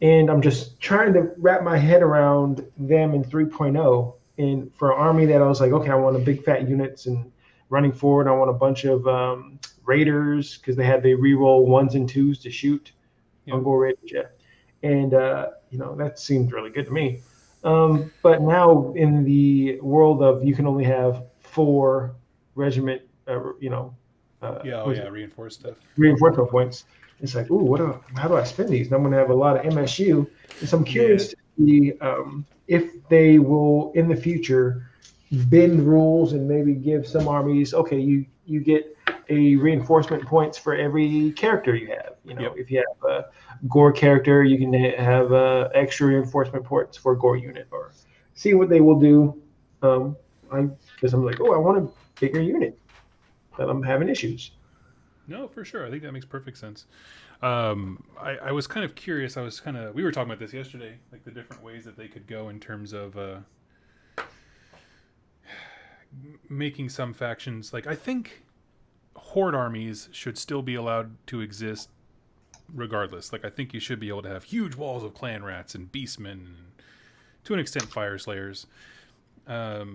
And I'm just trying to wrap my head around them in 3.0. And for an army that I was like, okay, I want a big fat units and running forward. I want a bunch of raiders because they had the reroll 1s and 2s to shoot on Gore Raiders. Yeah, and that seemed really good to me. But now in the world of you can only have 4 regiment, Reinforced stuff. reinforcement points. It's like, ooh, how do I spend these? And I'm going to have a lot of MSU. And so I'm curious to see if they will in the future bend rules and maybe give some armies, okay, you get a reinforcement points for every character you have. If you have a Gore character, you can have extra reinforcement points for a Gore unit, or see what they will do. Because I'm like, I want a bigger unit, but I'm having issues. No, for sure. I think that makes perfect sense. I was kind of curious. We were talking about this yesterday, like the different ways that they could go in terms of making some factions. Like, I think horde armies should still be allowed to exist regardless. Like, I think you should be able to have huge walls of clan rats and beastmen and, to an extent, fire slayers. So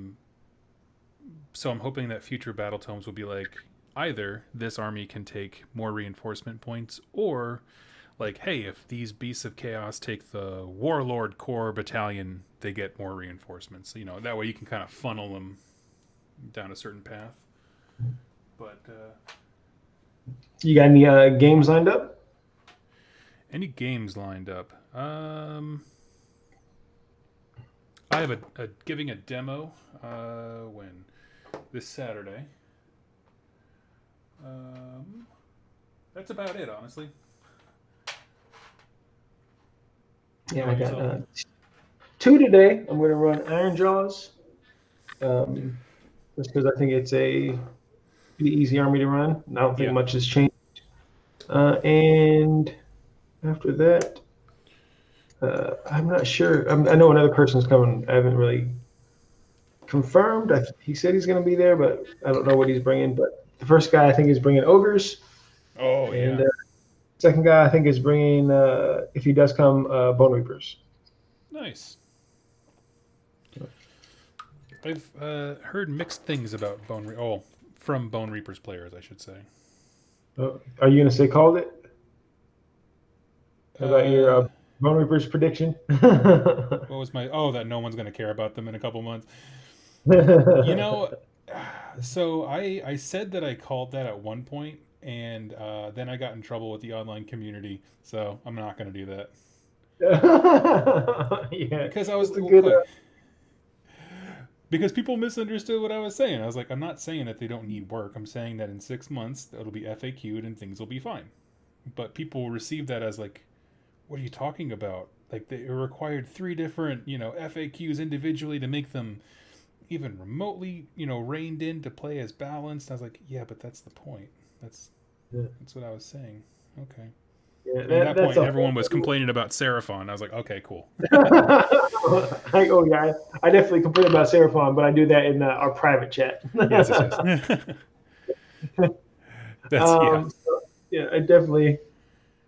I'm hoping that future battle tomes will be like, either this army can take more reinforcement points, or like, hey, if these beasts of chaos take the warlord core battalion, they get more reinforcements. That way you can kind of funnel them down a certain path. But you got any games lined up? Any games lined up? I have giving a demo when this Saturday. That's about it, honestly. Yeah, I got 2 today. I'm going to run Iron Jaws, just because I think it's a pretty easy army to run. I don't think Yeah. much has changed. And after that, I'm not sure. I know another person's coming. I haven't really confirmed. He said he's going to be there, but I don't know what he's bringing. But the first guy I think is bringing ogres, Oh and yeah. second guy I think is bringing, if he does come, bone reapers. Nice. I've heard mixed things about from Bone Reapers players, I should say. Are you going to say called it about your Uh, bone reapers prediction? what was my? Oh, that no one's gonna care about them in a couple months. You know, so I said that I called that at one point, and then I got in trouble with the online community, so I'm not gonna do that Yeah, because I was it's a good. look, because people misunderstood what I was saying. I was like, I'm not saying that they don't need work. I'm saying that in 6 months it'll be FAQ'd and things will be fine. But people received that as like, what are you talking about? Like they required 3 different, FAQs individually to make them even remotely, reined in to play as balanced. I was like, yeah, but that's the point. That's Yeah, that's what I was saying. Okay. yeah, And at that that's point, a everyone whole. was complaining about Seraphon. I was like, okay, cool. Oh yeah, I definitely complain about Seraphon, but I do that in our private chat. Yes, yes, yes. That's yeah, So, yeah, I definitely.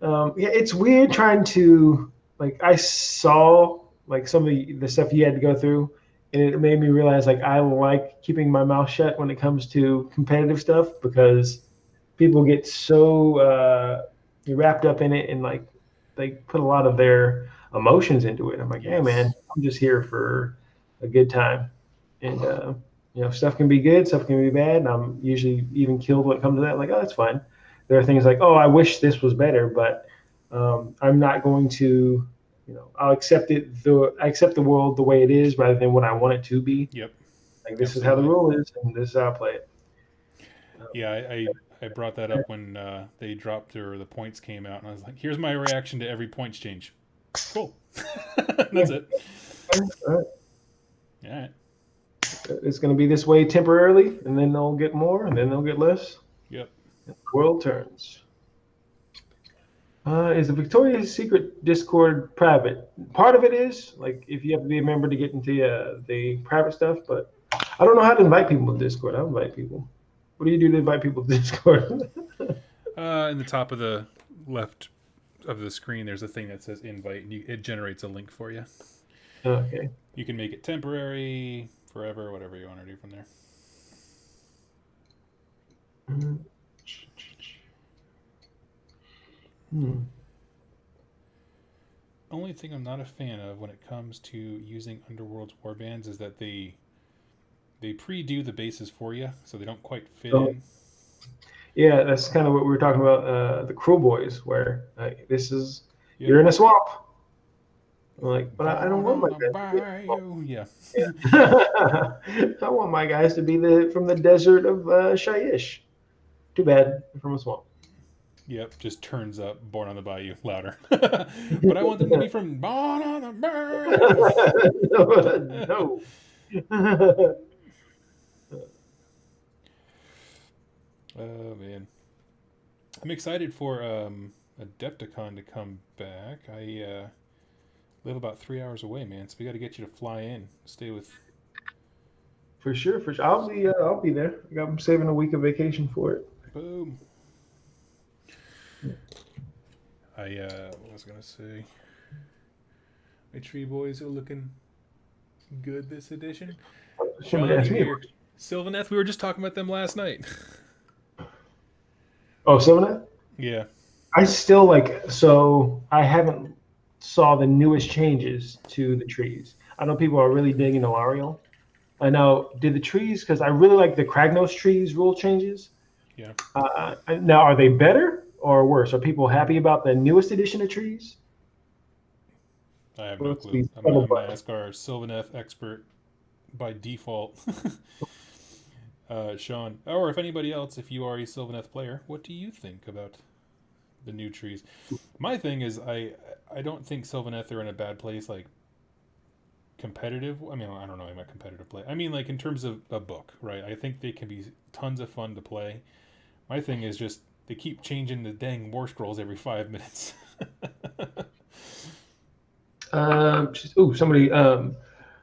Yeah, it's weird trying to like. I saw like some of the stuff you had to go through, and it made me realize like I like keeping my mouth shut when it comes to competitive stuff because people get so wrapped up in it and like they put a lot of their emotions into it. I'm like, hey man, yes, I'm just here for a good time, and stuff can be good, stuff can be bad, and I'm usually even killed when it comes to that. Like, oh, that's fine. There are things like, oh, I wish this was better, but I'm not going to, I'll accept it. I accept the world the way it is rather than what I want it to be. yep, Like this is how the absolutely. rule is, and this is how I play it. Yeah, I brought that up when they dropped or the points came out, and I was like, here's my reaction to every points change. Cool. Yeah. That's it. All right. All right. It's going to be this way temporarily, and then they'll get more, and then they'll get less. Yep. The world turns. Is the Victoria's Secret Discord private? Part of it is like if you have to be a member to get into the private stuff, but I don't know how to invite people to Discord. I invite people. What do you do to invite people to Discord? In the top of the left of the screen, there's a thing that says invite, and it generates a link for you. Okay. You can make it temporary, forever, whatever you want to do from there. Hmm. Only thing I'm not a fan of when it comes to using Underworld's warbands is that they pre-do the bases for you, so they don't quite fit So, in. yeah, that's kind of what we were talking about. The Cruel Boys, where this is Yep. you're in a swamp. I'm like, but I don't Born want my on a guys to be in a swamp. bayou. Yeah. I want my guys to be from the desert of Shaiish. Too bad, they're from a swamp. Yep. Just turns up Born on the Bayou louder. But I want them to be from Born on the Bayou. No. Oh man. I'm excited for Adepticon to come back. I live about 3 hours away, man. So we got to get you to fly in, stay with. For sure, for sure. I'll be there. I'm saving a week of vacation for it. Boom. What was I gonna say? My tree boys are looking good this edition. Somebody Sean, asked you me. hear Sylvaneth? We were just talking about them last night. Oh, Sylvanet? Yeah. I still like. So I haven't saw the newest changes to the trees. I know people are really digging Alariel. I know. Did the trees? Because I really like the Kragnos trees rule changes. Yeah. Now, are they better or worse? Are people happy about the newest edition of trees? I have no Let's clue. be I'm gonna ask our Sylvaneth expert by default, Sean, or if anybody else, if you are a Sylvaneth player, what do you think about the new trees? My thing is, I don't think Sylvaneth are in a bad place. Like competitive. I mean, I don't know about competitive play. I mean, like in terms of a book, right? I think they can be tons of fun to play. My thing is just they keep changing the dang war scrolls every 5 minutes. Somebody.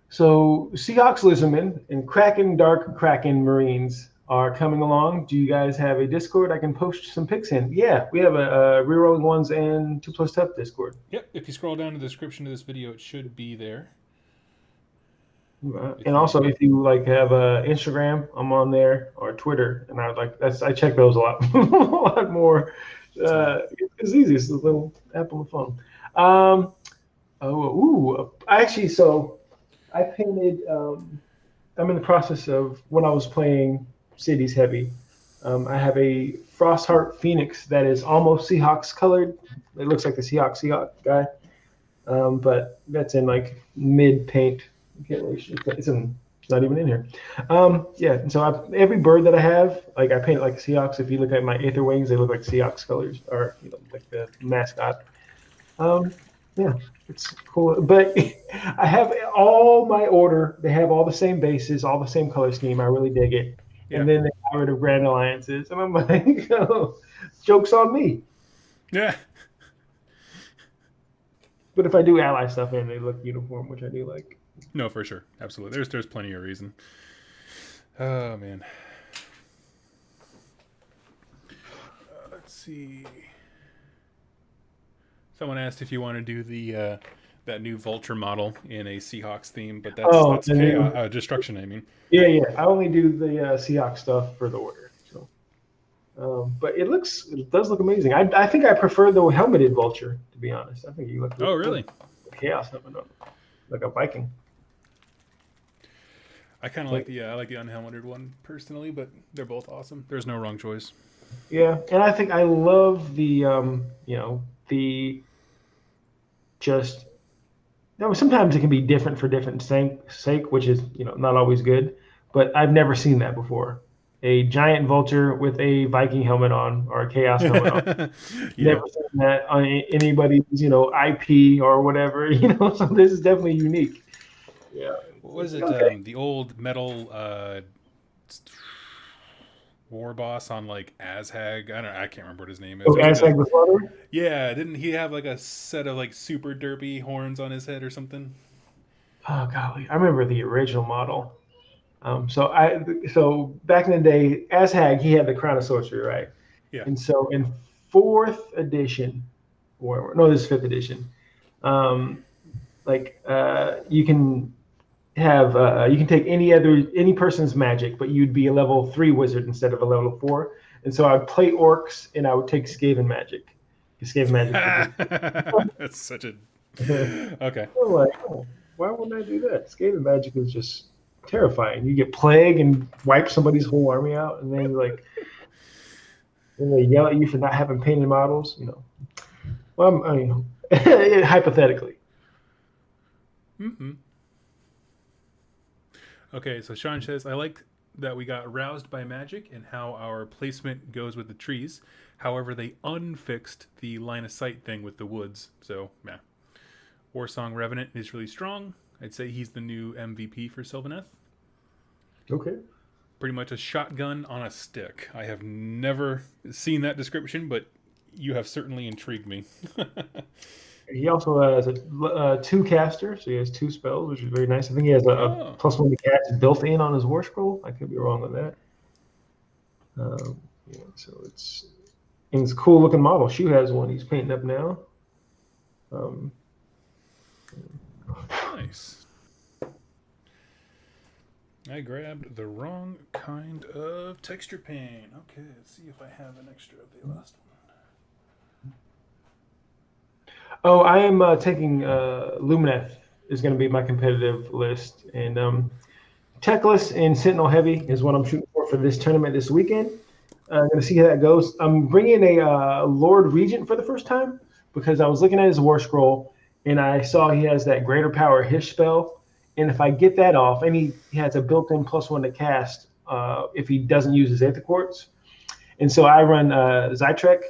So Seahawks Lizardmen and Kraken Dark Kraken Marines are coming along. Do you guys have a Discord I can post some pics in? Yeah, we have a rerolling ones and 2+ tough Discord. Yep. If you scroll down to the description of this video, it should be there. And also, if you like have Instagram, I'm on there, or Twitter, and I check those a lot, a lot more. It's easy. It's a little app on the phone. So I painted. I'm in the process of when I was playing Cities Heavy. I have a Frostheart Phoenix that is almost Seahawks colored. It looks like the Seahawk guy, but that's in like mid paint. It's not even in here. Yeah. So every bird that I have, like I paint it like Seahawks. If you look at my Aether wings, they look like Seahawks colors, or like the mascot. Yeah, it's cool. But I have all my order. They have all the same bases, all the same color scheme. I really dig it. Yeah. And then they got rid of Grand Alliances, and I'm like, oh, joke's on me. Yeah. But if I do ally stuff in, they look uniform, which I do like. No, for sure, absolutely. There's plenty of reason. Oh man. Let's see. Someone asked if you want to do the that new Vulture model in a Seahawks theme, but that's chaos, destruction. I mean. Yeah. I only do the Seahawks stuff for the order. So, but it does look amazing. I think I prefer the helmeted Vulture, to be honest. I think you look. Oh, really? Chaos helmet up, like a Viking. I kind of like the unhelmeted one personally, but they're both awesome. There's no wrong choice. Yeah, and I think I love the just. Sometimes it can be different for different sake, which is not always good. But I've never seen that before. A giant Vulture with a Viking helmet on, or a Chaos helmet on. Yeah. Never seen that on anybody's IP or whatever. So this is definitely unique. Yeah. What was it? Okay. The old metal war boss on like Azhag. I can't remember what his name is. Oh, Azhag the Slaughter? Yeah, didn't he have like a set of like super derpy horns on his head or something? Oh golly, I remember the original model. So back in the day, Azhag, he had the Crown of Sorcery, right? Yeah. And so in 4th edition, this is 5th edition. You can have you can take any person's magic, but you'd be a level 3 wizard instead of a level 4. And so I'd play orcs, and I would take Skaven magic. Skaven magic. That's such a okay. I'm like, why wouldn't I do that? Skaven magic is just terrifying. You get plague and wipe somebody's whole army out, and then they yell at you for not having painted models. Well, hypothetically. Mm-hmm. Okay, so Sean says, I like that we got roused by magic and how our placement goes with the trees. However, they unfixed the line of sight thing with the woods. So, yeah. Warsong Revenant is really strong. I'd say he's the new MVP for Sylvaneth. Okay. Pretty much a shotgun on a stick. I have never seen that description, but you have certainly intrigued me. He also has a 2 caster, so he has 2 spells, which is very nice. I think he has a +1 to cast built in on his War Scroll. I could be wrong on that. So it's a cool looking model. Shu has one he's painting up now. Nice. I grabbed the wrong kind of texture paint. Okay, let's see if I have an extra of the last one. Oh, I am taking Lumineth is going to be my competitive list, and Techless and Sentinel Heavy is what I'm shooting for this tournament this weekend. I'm going to see how that goes. I'm bringing a Lord Regent for the first time because I was looking at his War Scroll and I saw he has that Greater Power Hish spell, and if I get that off, and he has a built-in +1 to cast if he doesn't use his Aether Quartz, and so I run Zytrek,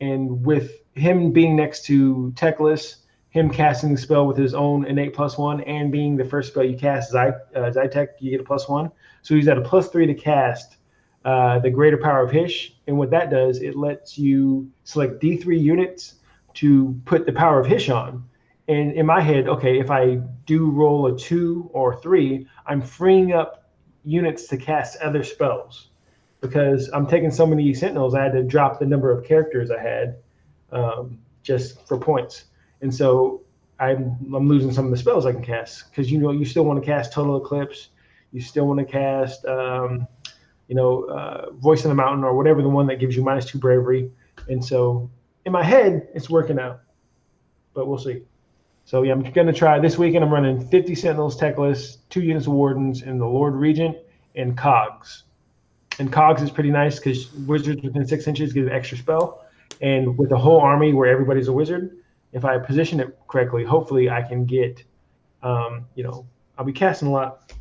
and with him being next to Techless, him casting the spell with his own innate +1 and being the first spell you cast, Zytech, you get a +1. So he's at a +3 to cast the Greater Power of Hish. And what that does, it lets you select D3 units to put the Power of Hish on. And in my head, okay, if I do roll a 2 or 3, I'm freeing up units to cast other spells. Because I'm taking so many Sentinels, I had to drop the number of characters I had just for points. And so I'm losing some of the spells I can cast because you still want to cast Total Eclipse, you still want to cast Voice in the Mountain or whatever, the one that gives you -2 bravery. And so in my head, it's working out, but we'll see. So yeah, I'm gonna try this weekend. I'm running 50 Sentinels, Techless, 2 units of Wardens, and the Lord Regent and Cogs. And Cogs is pretty nice because wizards within 6 inches get an extra spell. And with a whole army where everybody's a wizard, if I position it correctly, hopefully I can get, I'll be casting a lot,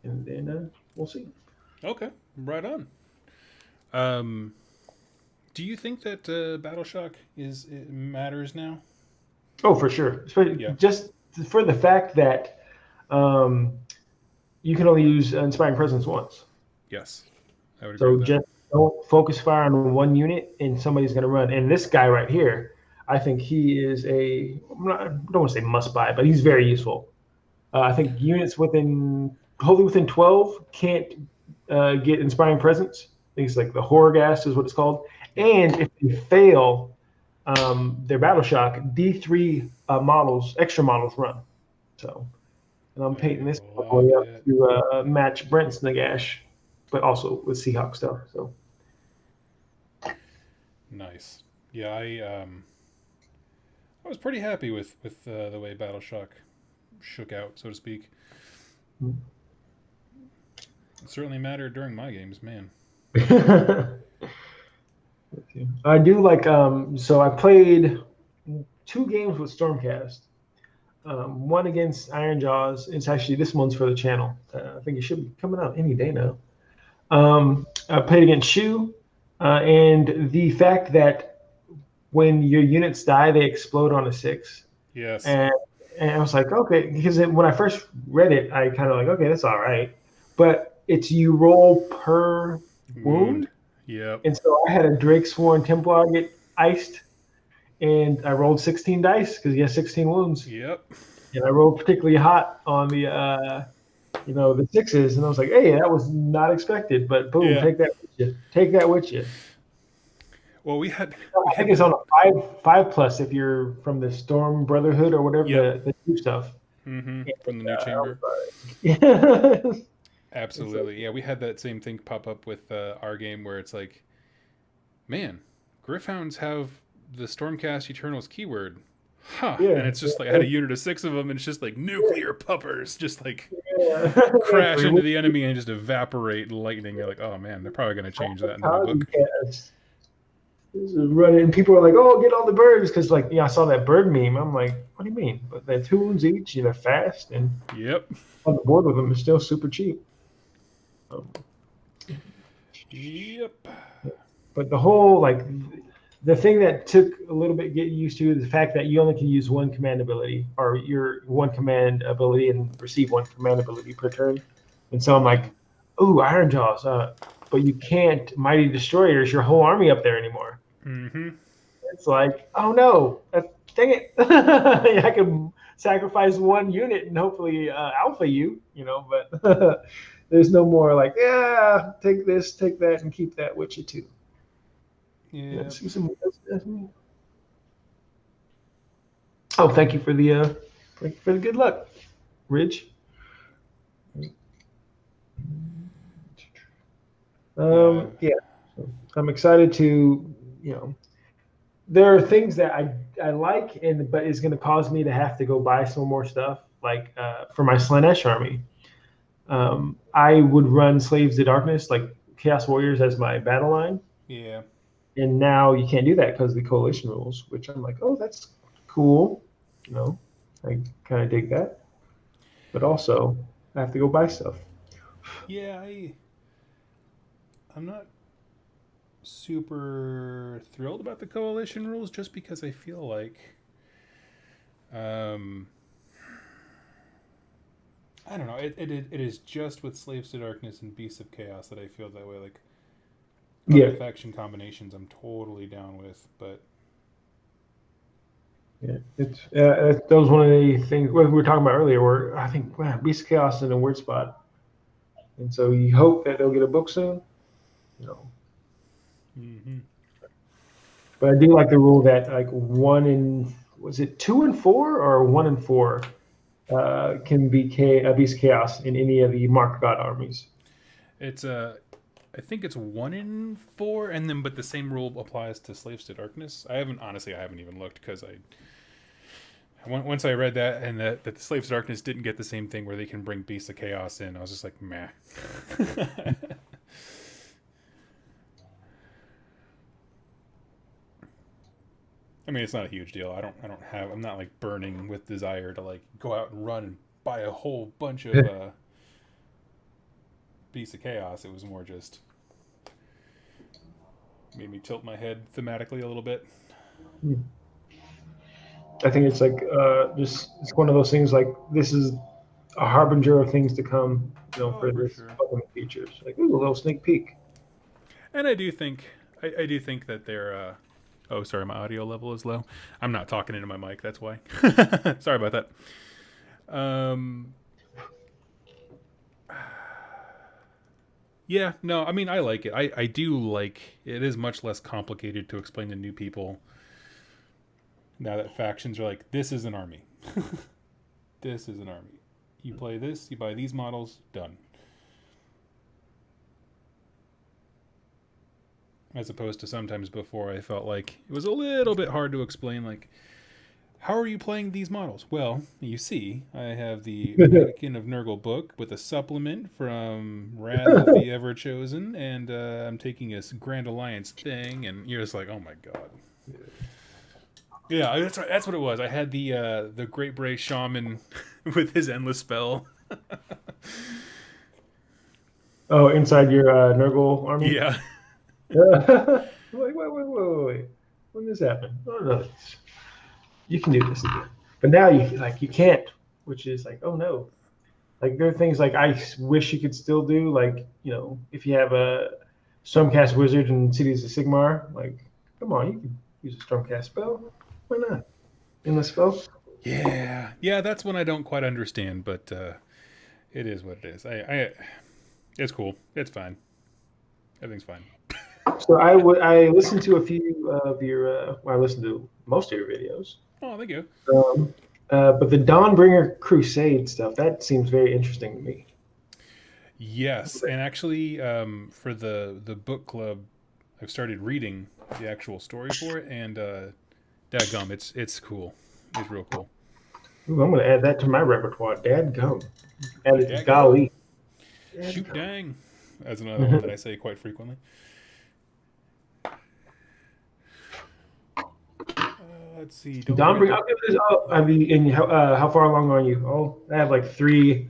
and then we'll see. Okay, right on. Do you think that Battle Shock it matters now? Oh, for sure. Especially just for the fact that you can only use Inspiring Presence once. Yes, I would agree So with that. just don't focus fire on one unit, and somebody's going to run. And this guy right here, I think he is I don't want to say must buy, but he's very useful. I think units wholly within 12 can't get Inspiring Presence. I think it's like the Horrorghast is what it's called. And if they fail their Battle Shock, D3 extra models run. So, and I'm painting this all the way up to match Brent's Nagash, but also with Seahawk stuff. So nice. Yeah, I was pretty happy with the way Battle Shock shook out, so to speak. It certainly mattered during my games, man. I do like so I played 2 games with Stormcast. One against Iron Jaws. It's actually, this one's for the channel. I think it should be coming out any day now. I played against Shu, and the fact that when your units die, they explode on a 6. Yes. And I was like, okay, because when I first read it, I kind of like, okay, that's all right. But it's you roll per wound. Yep. And so I had a Drake Sworn Templar get iced, and I rolled 16 dice because he has 16 wounds. Yep. And I rolled particularly hot on the the 6s, and I was like, hey, that was not expected, but boom, take that with you. Take that with you. Well, I think it's on a 5+ if you're from the Storm Brotherhood or whatever, the new stuff. Mm-hmm. From the new chamber. Yeah. Absolutely. Yeah, we had that same thing pop up with our game where it's like, man, Gryph-hounds have the Stormcast Eternals keyword. Huh. Yeah, and it's just like I had a unit of 6 of them, and it's just like nuclear puppers just like crash into the enemy and just evaporate lightning. You're like, oh man, they're probably going to change that in the book. Running, and people are like, "Oh, get all the birds," because I saw that bird meme. I'm like, "What do you mean?" But they're 2 wounds each, and they're fast, and on the board with them is still super cheap. Yep. But the whole the thing that took a little bit getting used to is the fact that you only can use 1 command ability, or your 1 command ability, and receive 1 command ability per turn. And so I'm like, "Ooh, Iron Jaws," but you can't Mighty Destroyers your whole army up there anymore. Mm-hmm. It's like, oh no, dang it! I can sacrifice 1 unit and hopefully alpha you, but there's no more like, yeah, take this, take that, and keep that with you too. Yeah. Oh, thank you for the good luck, Ridge. Yeah. So I'm excited to, there are things that I like, but it's going to cause me to have to go buy some more stuff. Like for my Slanesh army, I would run Slaves to Darkness, like Chaos Warriors, as my battle line. Yeah. And now you can't do that because of the coalition rules, which I'm like, oh, that's cool. I kind of dig that. But also, I have to go buy stuff. Yeah, I'm not super thrilled about the coalition rules just because I feel like Um, I don't know. It is just with Slaves to Darkness and Beasts of Chaos that I feel that way. Like Yeah, other faction combinations, I'm totally down with, but yeah. That was one of the things we were talking about earlier. Where I think Beast of Chaos is in a weird spot, and so you hope that they'll get a book soon. You know, mm-hmm. but I do like the rule that like was it 2 and 4 or 1 and 4 can be a Beast of Chaos in any of the Mark God armies. It's I think it's 1 in 4, and then but the same rule applies to Slaves to Darkness. I haven't even looked because once I read that and that the Slaves to Darkness didn't get the same thing where they can bring Beasts of Chaos in, I was just like, meh. I mean, it's not a huge deal. I'm not like burning with desire to like go out and run and buy a whole bunch of Beasts of Chaos. It was more just made me tilt my head thematically a little bit. I think it's like just it's one of those things like this is a harbinger of things to come, Oh, for for this sure. upcoming features. Like, ooh, a little sneak peek. And I do think that they're. Oh, sorry, my audio level is low. I'm not talking into my mic. That's why. Sorry about that. Yeah, no, I mean, I like it. I do like it. Is much less complicated to explain to new people now that factions are like, this is an army. This is an army. You play this, you buy these models, done. As opposed to sometimes before, I felt like it was a little bit hard to explain, like, how are you playing these models? Well, you see, I have the Mannequin of Nurgle book with a supplement from Wrath of the Everchosen, and I'm taking this Grand Alliance thing, and you're just like, oh my god. Yeah, that's what it was. I had the Great Bray Shaman with his endless spell. Oh, inside your Nurgle army? Yeah. Wait. When this happened? Oh no, you can do this again. But now you can't, which is like, oh no. Like there are things like I wish you could still do, like if you have a Stormcast Wizard in Cities of Sigmar, like come on, you can use a Stormcast spell. Why not? Endless spell. Yeah, that's one I don't quite understand, but it is what it is. It's cool. It's fine. Everything's fine. So I listened to a few of your I listened to most of your videos. Oh, thank you. But the Dawnbringer Crusade stuff that seems very interesting to me. Yes, and actually, for the book club, I've started reading the actual story for it, and dadgum, it's cool. It's real cool. Ooh, I'm going to add that to my repertoire. Dadgum. Add it to Dadgum. golly. Shoot dang. That's another one that I say quite frequently. Let's see. Dawnbringer. I'll give this. I mean, and how far along are you? Oh, I have like 3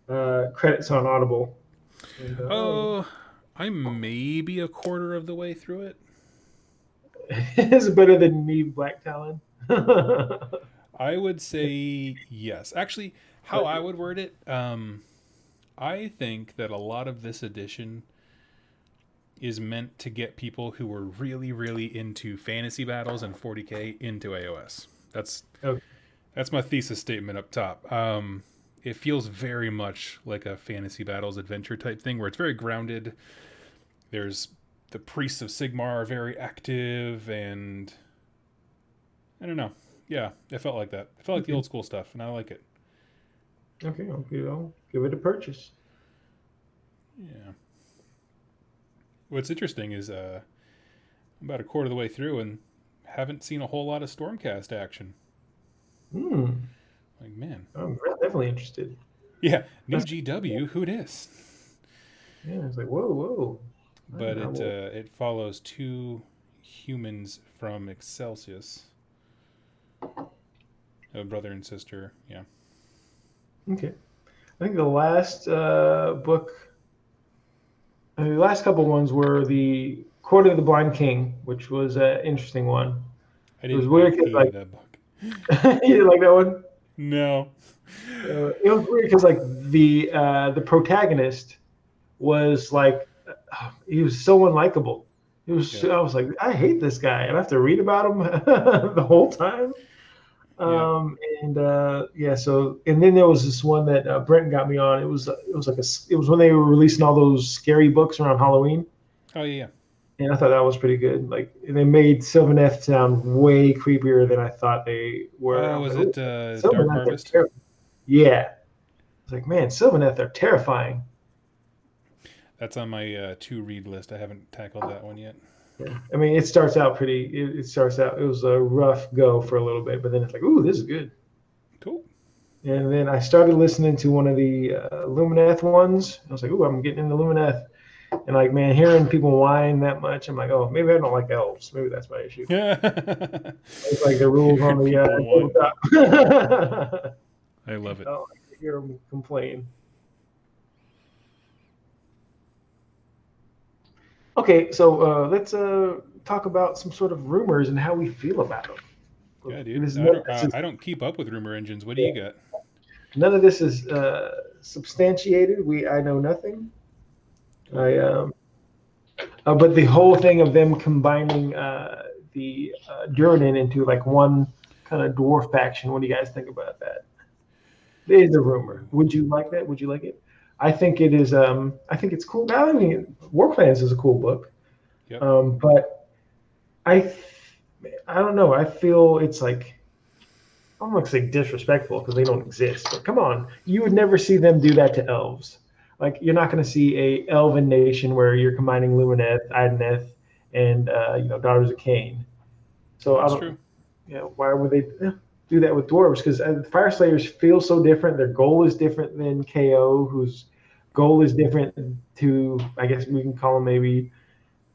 credits on Audible. And, Oh, I'm maybe a quarter of the way through it. It's better than me, Black Talon. I would say yes. Actually, how I would word it, I think that a lot of this edition is meant to get people who were really, really into fantasy battles and 40k into AOS. That's my thesis statement up top. It feels very much like a fantasy battles adventure type thing where it's very grounded. There's the priests of Sigmar are very active, and I don't know. Yeah, it felt like that. It felt like the old school stuff, and I like it. Okay, I'll give it a purchase. Yeah. What's interesting is I'm about a quarter of the way through and haven't seen a whole lot of Stormcast action. Like, man. I'm definitely interested. Yeah, new GW, who dis? Yeah, it's like, whoa. But it follows 2 humans from Excelsius. A brother and sister, yeah. Okay. I think the last book, the last couple ones were the Court of the Blind King, which was an interesting one. I didn't it was weird read because that book. You didn't like that one? No. It was weird because like the protagonist was like he was so unlikable. Yep. I was like, I hate this guy, and I have to read about him the whole time. Yep. And yeah, so and then there was this one that Brent got me on. It was when they were releasing all those scary books around Halloween, Oh yeah. and I thought that was pretty good. Like they made Sylvaneth sound way creepier than I thought they were. I Oh, was was like, it oh, Dark Sylvaneth are Harvest? terrifying. Yeah, I was like, man, Sylvaneth are terrifying. That's on my to read list. I haven't tackled that one yet. Yeah. I mean, it starts out pretty. It starts out. It was a rough go for a little bit, but then it's like, ooh, this is good. Cool. And then I started listening to one of the Lumineth ones. I was like, ooh, I'm getting into Lumineth. And like, man, hearing people whine that much, I'm like, oh, maybe I don't like elves. Maybe that's my issue. It's like the rules on Hearing the people whine. tabletop. I love I it. don't like to hear them complain. Okay, so let's talk about some sort of rumors and how we feel about them. Yeah, dude. This is none, this is, I don't keep up with rumor engines. What do you yeah, got? none of this is substantiated. I know nothing. Cool. I but the whole thing of them combining the Durnan into like one kind of dwarf faction. What do you guys think about that? It is a rumor. Ooh. Would you like that? Would you like it? I think it is. I think it's cool. I mean, War Plans is a cool book, Yep. but I, I don't know. I feel it's like I don't want to say disrespectful because they don't exist. But come on, you would never see them do that to elves. Like you're not going to see a elven nation where you're combining Lumineth, Ideneth, and Daughters of Cain. So I That's don't. true. Why would they do that with dwarves? Because Fire Slayers feel so different. Their goal is different than KO, whose goal is different to I guess we can call them maybe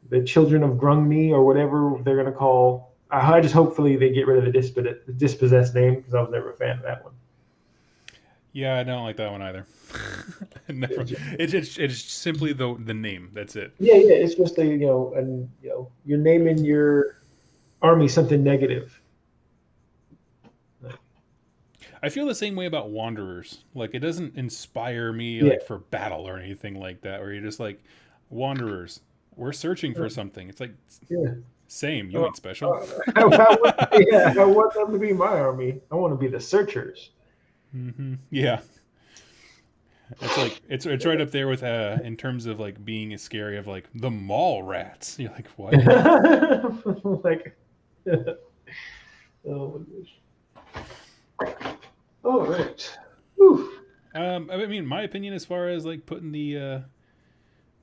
the Children of Grungni or whatever they're going to call. I just hopefully they get rid of the dispossessed name because I was never a fan of that one. Yeah, I don't like that one either. Never. It's simply the name. That's it. Yeah, yeah, it's just a and you're naming your army something negative. I feel the same way about Wanderers. Like it doesn't inspire me Yeah, like for battle or anything like that. Where you're just like Wanderers. We're searching for something. It's like yeah. same. You Uh, ain't special. I want them to be my army. I want to be the searchers. Yeah. It's like it's right up there with in terms of like being as scary of like the mall rats. You're like what? Like, oh my gosh. All right. Whew. I mean, my opinion as far as like putting the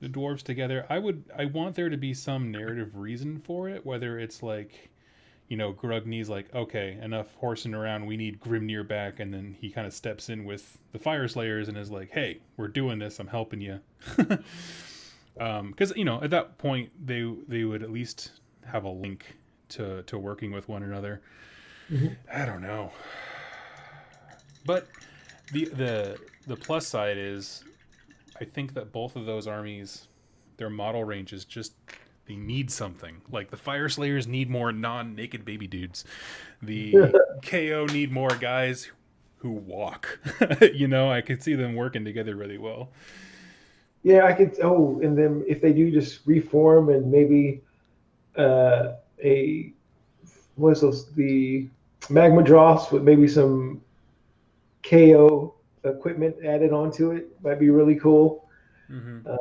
dwarves together, I want there to be some narrative reason for it, whether it's like Grugny's like, okay, enough horsing around, we need Grimnir back, and then he kind of steps in with the Fire Slayers and is like, hey, we're doing this, I'm helping you. Because at that point they would at least have a link to working with one another. Mhm. I don't know, but the plus side is I think that both of those armies, their model range is just they need something. Like the Fire Slayers need more non-naked baby dudes. The KO need more guys who walk. I could see them working together really well. Yeah, I could. Oh, and then if they do just reform and maybe a what's those the magma dross with maybe some KO equipment added onto it might be really cool. Hmm. Uh,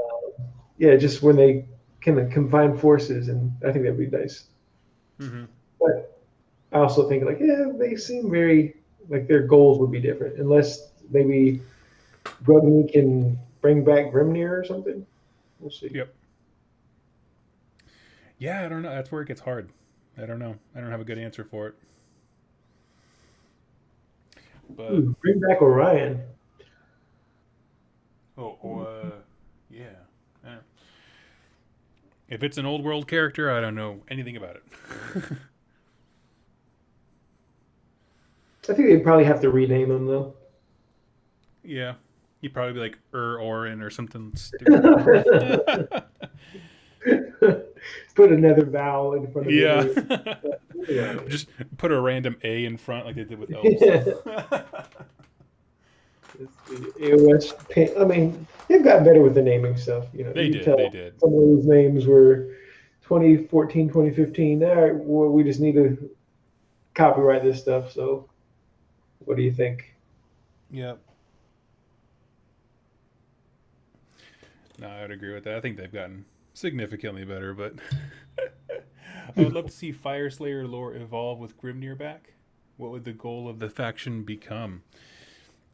yeah, just when they can combine forces, and I think that'd be nice. Hmm. But I also think like yeah, they seem very like their goals would be different unless maybe Grubney can bring back Grimnir or something. We'll see. Yep. Yeah, I don't know. That's where it gets hard. I don't know. I don't have a good answer for it. But Ooh, bring back Orion. yeah. Yeah. If it's an old world character, I don't know anything about it. I think they'd probably have to rename him though. Yeah. He'd probably be like Orin or something stupid like that. put another vowel in front of the Yeah. name. Yeah. Just put a random A in front like they did with elves. Yeah. It's the AOS paint. I mean, they've gotten better with the naming stuff. They You can did. They tell did. some of those names were 2014, 2015. All right, well, we just need to copyright this stuff. So, what do you think? Yep. No, I would agree with that. I think they've gotten significantly better, but I would love to see Fire Slayer lore evolve with Grimnir back. What would the goal of the faction become?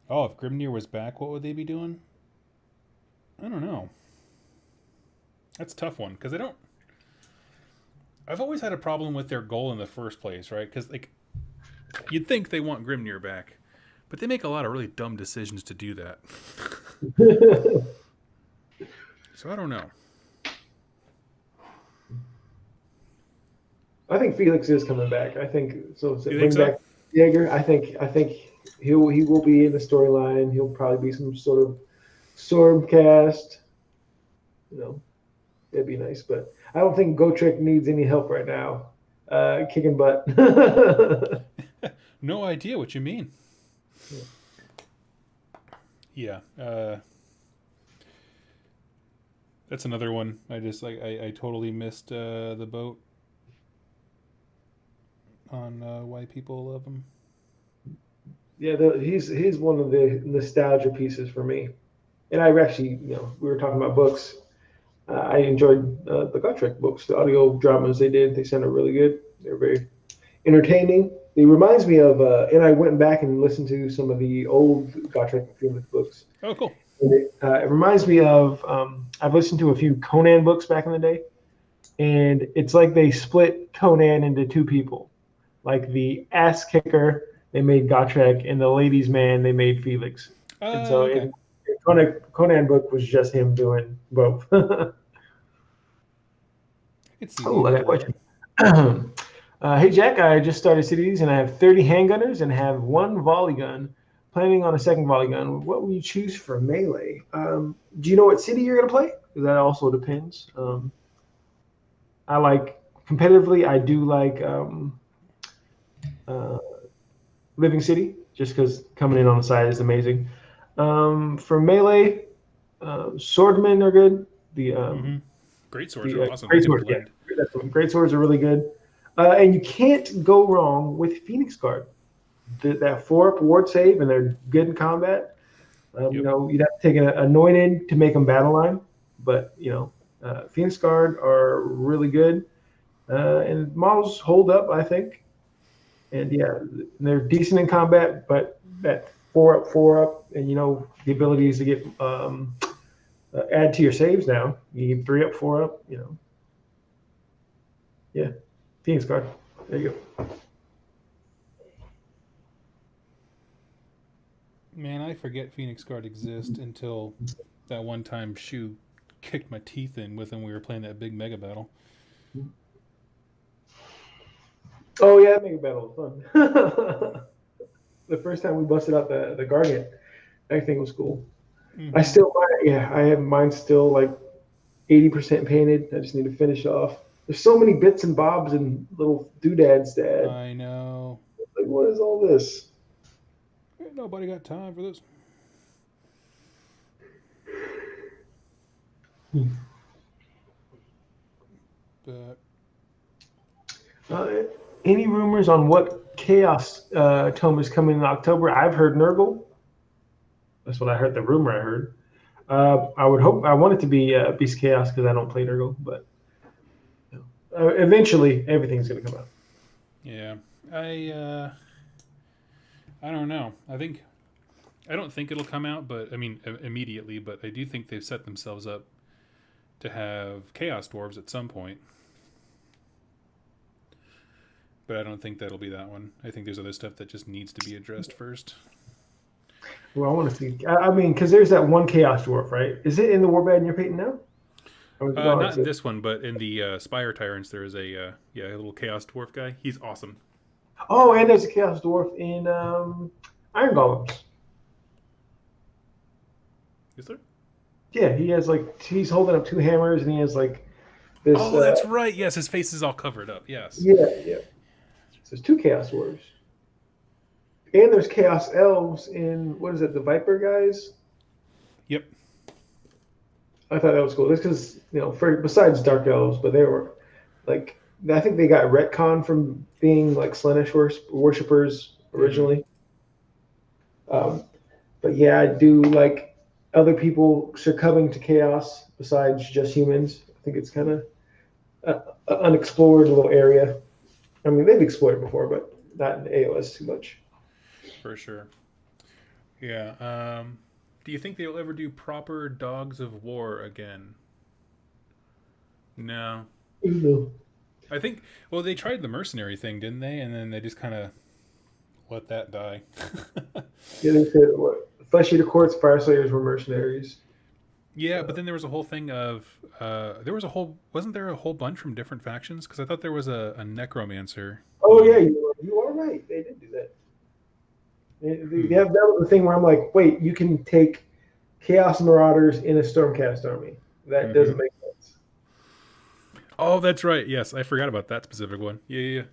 Oh, if Grimnir was back, what would they be doing? I don't know. That's a tough one because I don't. I've always had a problem with their goal in the first place, right? Because like, you'd think they want Grimnir back, but they make a lot of really dumb decisions to do that. So I don't know. I think Felix is coming back. I think so. You think Bring so? back Jaeger. I think he will be in the storyline. He'll probably be some sort of Stormcast. You know, it'd be nice, but I don't think Gotrek needs any help right now. Kicking butt. No idea what you mean. Yeah. That's another one. I totally missed the boat on why people love him. Yeah, he's one of the nostalgia pieces for me. And I actually, we were talking about books. I enjoyed the Gotrek books, the audio dramas they did. They sounded really good. They're very entertaining. It reminds me of, and I went back and listened to some of the old Gotrek and Felix books. Oh, cool. And it reminds me of, I've listened to a few Conan books back in the day, and it's like they split Conan into two people. Like the ass kicker, they made Gotrek, and the ladies' man, they made Felix. And so Okay. Conan book was just him doing both. I could see Oh, I got a that. question. Hey, Jack, I just started cities and I have 30 handgunners and have one volley gun. Planning on a second volley gun. What will you choose for melee? Do you know what city you're going to play? Because that also depends. I like competitively, I do like Living City, just because coming in on the side is amazing. For melee, swordmen are good. The Great swords The are awesome. They great can swords, yeah, blend. that's one. Great swords are really good, and you can't go wrong with Phoenix Guard. That 4-up ward save, and they're good in combat. Yep. You'd have to take an anointed to make them battle line, but Phoenix Guard are really good, and models hold up, I think. And yeah, they're decent in combat, but that 4-up, and the abilities to get add to your saves now. You need 3-up, 4-up. Yeah, Phoenix Guard. There you go. Man, I forget Phoenix Guard exists until that one time Shu kicked my teeth in with him. We were playing that big mega battle. Oh yeah, Mega Battle was fun. The first time we busted out the Gargant, that thing was cool. Mm-hmm. I have mine still like 80% painted. I just need to finish off. There's so many bits and bobs and little doodads to add. I know. Like, what is all this? Ain't nobody got time for this. But Any rumors on what Chaos tome is coming in October? I've heard Nurgle. That's what I heard. The rumor I heard. I want it to be Beast Chaos because I don't play Nurgle, but eventually everything's gonna come out. yeah, I don't know. I don't think it'll come out, but I mean immediately. But I do think they've set themselves up to have Chaos Dwarves at some point. But I don't think that'll be that one. I think there's other stuff that just needs to be addressed first. Well, I want to see. I mean, because there's that one Chaos Dwarf, right? Is it in the Warband you're painting now? Not in this one, but in the Spire Tyrants, there is a little Chaos Dwarf guy. He's awesome. Oh, and there's a Chaos Dwarf in Iron Golems. Is there? Yeah, he's holding up 2 hammers, and he has like This, Oh, that's right. Yes, his face is all covered up. Yes. yeah, yeah. So there's two Chaos Dwarves, and there's Chaos Elves in what is it? The Viper guys. Yep. I thought that was cool. Just because for besides Dark Elves, but they were like I think they got retcon from being like Slaanesh worshippers Mm-hmm. originally. Um, but yeah, I do like other people succumbing to chaos besides just humans. I think it's kind of an unexplored little area. I mean, they've explored it before, but not in AOS too much. For sure. Yeah. Do you think they'll ever do proper Dogs of War again? No. Mhm. I think. Well, they tried the mercenary thing, didn't they? And then they just kind of let that die. Yeah, they said what Flesh Eater Courts, Fire Slayers were mercenaries. Yeah, but then there was a whole thing of there was a whole wasn't there a whole bunch from different factions? Because I thought there was a necromancer. Oh yeah, you are right. They did do that. They Who? have that was the thing where I'm like, wait, you can take Chaos Marauders in a Stormcast army. That Mm-hmm. doesn't make sense. Oh, that's right. Yes, I forgot about that specific one. Yeah,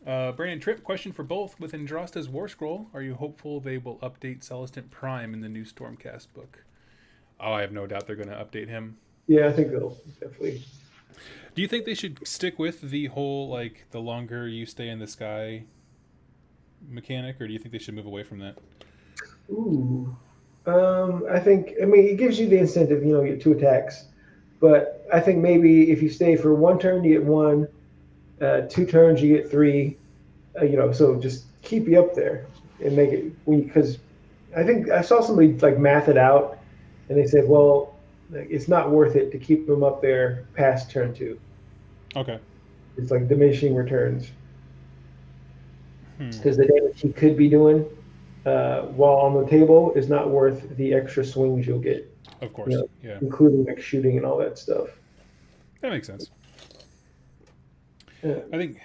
yeah. Brandon Tripp, question for both. With Andrasta's War Scroll, are you hopeful they will update Celestant Prime in the new Stormcast book? Oh, I have no doubt they're going to update him. Yeah, I think they'll definitely. Do you think they should stick with the whole, like, the longer you stay in the sky mechanic, or do you think they should move away from that? Ooh. I think. I mean, it gives you the incentive. You get two attacks, but I think maybe if you stay for one turn, you get one. 2 turns, you get three. So just keep you up there and make it because I think I saw somebody like math it out, and they said, well, like, it's not worth it to keep them up there past turn two. Okay. It's like diminishing returns Hmm. because the damage he could be doing while on the table is not worth the extra swings you'll get, Of you course. know, Yeah. including like shooting and all that stuff. That makes sense. Yeah. I think,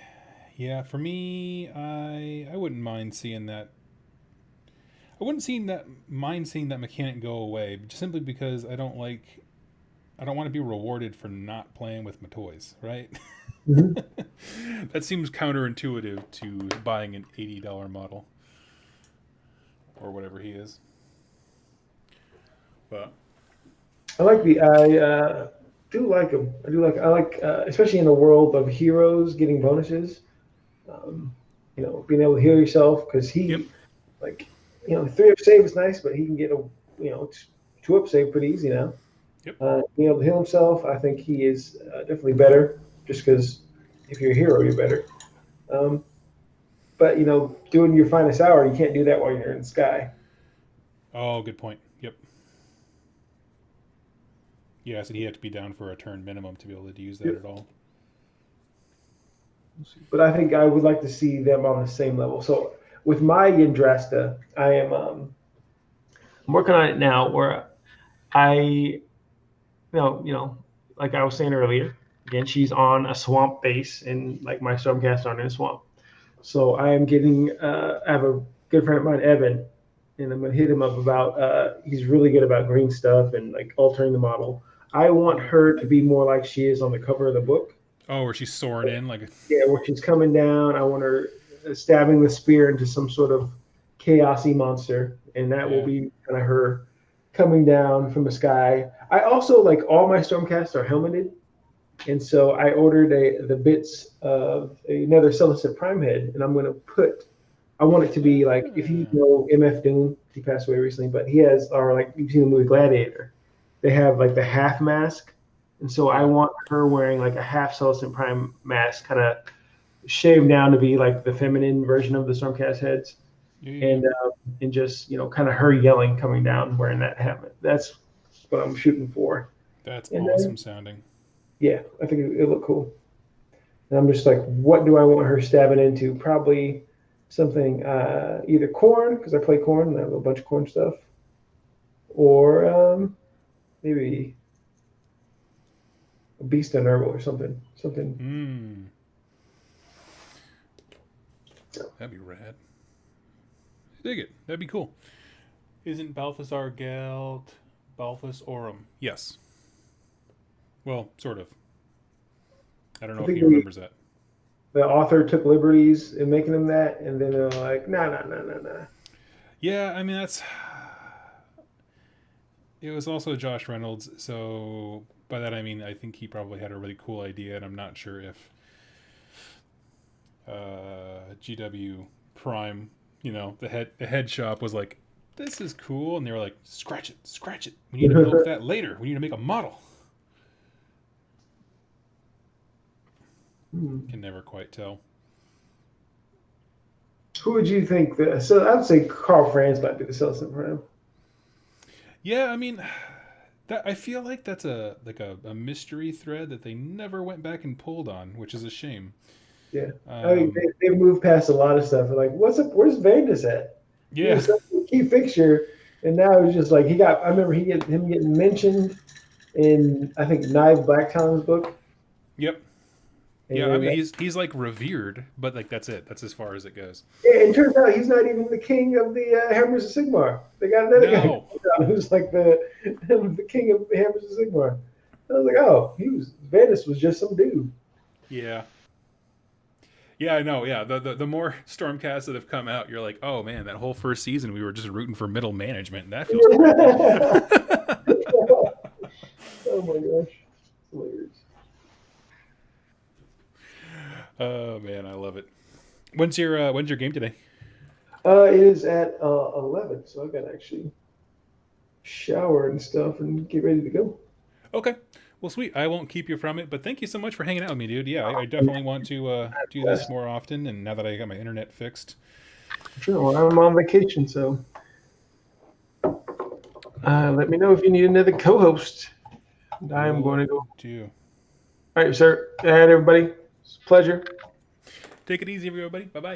yeah, for me, I wouldn't mind seeing that. I wouldn't mind seeing that mechanic go away, just simply because I don't want to be rewarded for not playing with my toys, right? Mhm. That seems counterintuitive to buying an $80 model or whatever he is. But I do like them. I like especially in the world of heroes getting bonuses. Um, being able to heal yourself because yep, like 3 up save is nice, but he can get a 2 up save pretty easy now. yep, Being able to heal himself, I think he is definitely better. Just because if you're a hero, you're better. Um, but doing your finest hour, you can't do that while you're in the sky. oh, good point. Yep. Yeah, so he had to be down for a turn minimum to be able to use that Yep. at all. But I think I would like to see them on the same level. So with my Yndrasta, I'm working on it now where like I was saying earlier, again, she's on a swamp base, and like my stormcasts aren't in a swamp. So I am getting. I have a good friend of mine, Evan, and I'm gonna hit him up about. He's really good about green stuff and like altering the model. I want Okay. her to be more like she is on the cover of the book. Oh, where she's soaring in like. Yeah, where she's coming down. I want her stabbing the spear into some sort of chaosy monster, and that will Yeah. be kind of her coming down from the sky. I also like all my stormcasts are helmeted, and so I ordered the bits of another Celestia Prime head, and I'm going to put. I want it to be like if you Ah. know MF Doom, he passed away recently, but he has or like you've seen the movie Gladiator. They have like the half mask, and so I Yeah. want her wearing like a half Celestia Prime mask, kind of shaved down to be like the feminine version of the Stormcast heads, Yeah. Yeah. Yeah. and just kind of her yelling coming down wearing that helmet. That's what I'm shooting for. That's And then awesome sounding. yeah, I think it looked cool. And I'm just like, what do I want her stabbing into? Probably something either corn because I play corn and I have a bunch of corn stuff, or maybe a beast and herbal or something. Something. Hmm. That'd be rad. Dig it. That'd be cool. Isn't Balthasar Gelt Balthas Aurum? Yes. Well, sort of. I don't I know if think he remembers that. the author took liberties in making him that, and then they're like, nah, nah, nah, nah, nah. Yeah, I mean that's. It was also Josh Reynolds, so by that I mean I think he probably had a really cool idea, and I'm not sure if GW Prime, the head shop was like, "This is cool," and they were like, "Scratch it, scratch it. We need to milk that later. We need to make a model." Can never quite tell. Who would you think that? So I would say Carl Franz might be the salesman for him. Yeah, I mean, that I feel like that's a mystery thread that they never went back and pulled on, which is a shame. Yeah, I mean Um, they moved past a lot of stuff. Like, what's up? Where's Vegas at? He yeah, was such a key fixture, and now it's just like he got. I remember him getting mentioned in I think Nye Blacktown's book, yep, yeah. I and mean, he's like revered, but like that's it. That's as far as it goes. yeah, it turns out he's not even the king of the Hammers of Sigmar. They got another guy No, who's like the king of the Hammers of Sigmar. I was like, oh, Venus was just some dude. yeah, yeah. I know. Yeah, the more Stormcasts that have come out, you're like, oh man, that whole first season we were just rooting for middle management, and that feels crappy. Oh my gosh, hilarious. Oh man, I love it. When's your game today? It is at 11, so I got to actually shower and stuff and get ready to go. Okay. Well, sweet. I won't keep you from it, but thank you so much for hanging out with me, dude. Yeah, I definitely want to do this more often. And now that I got my internet fixed, Sure. Well, I'm on vacation, so let me know if you need another co-host. And I am going to go. do. All right, sir. All right, everybody. It's a pleasure. Take it easy, everybody. Bye bye.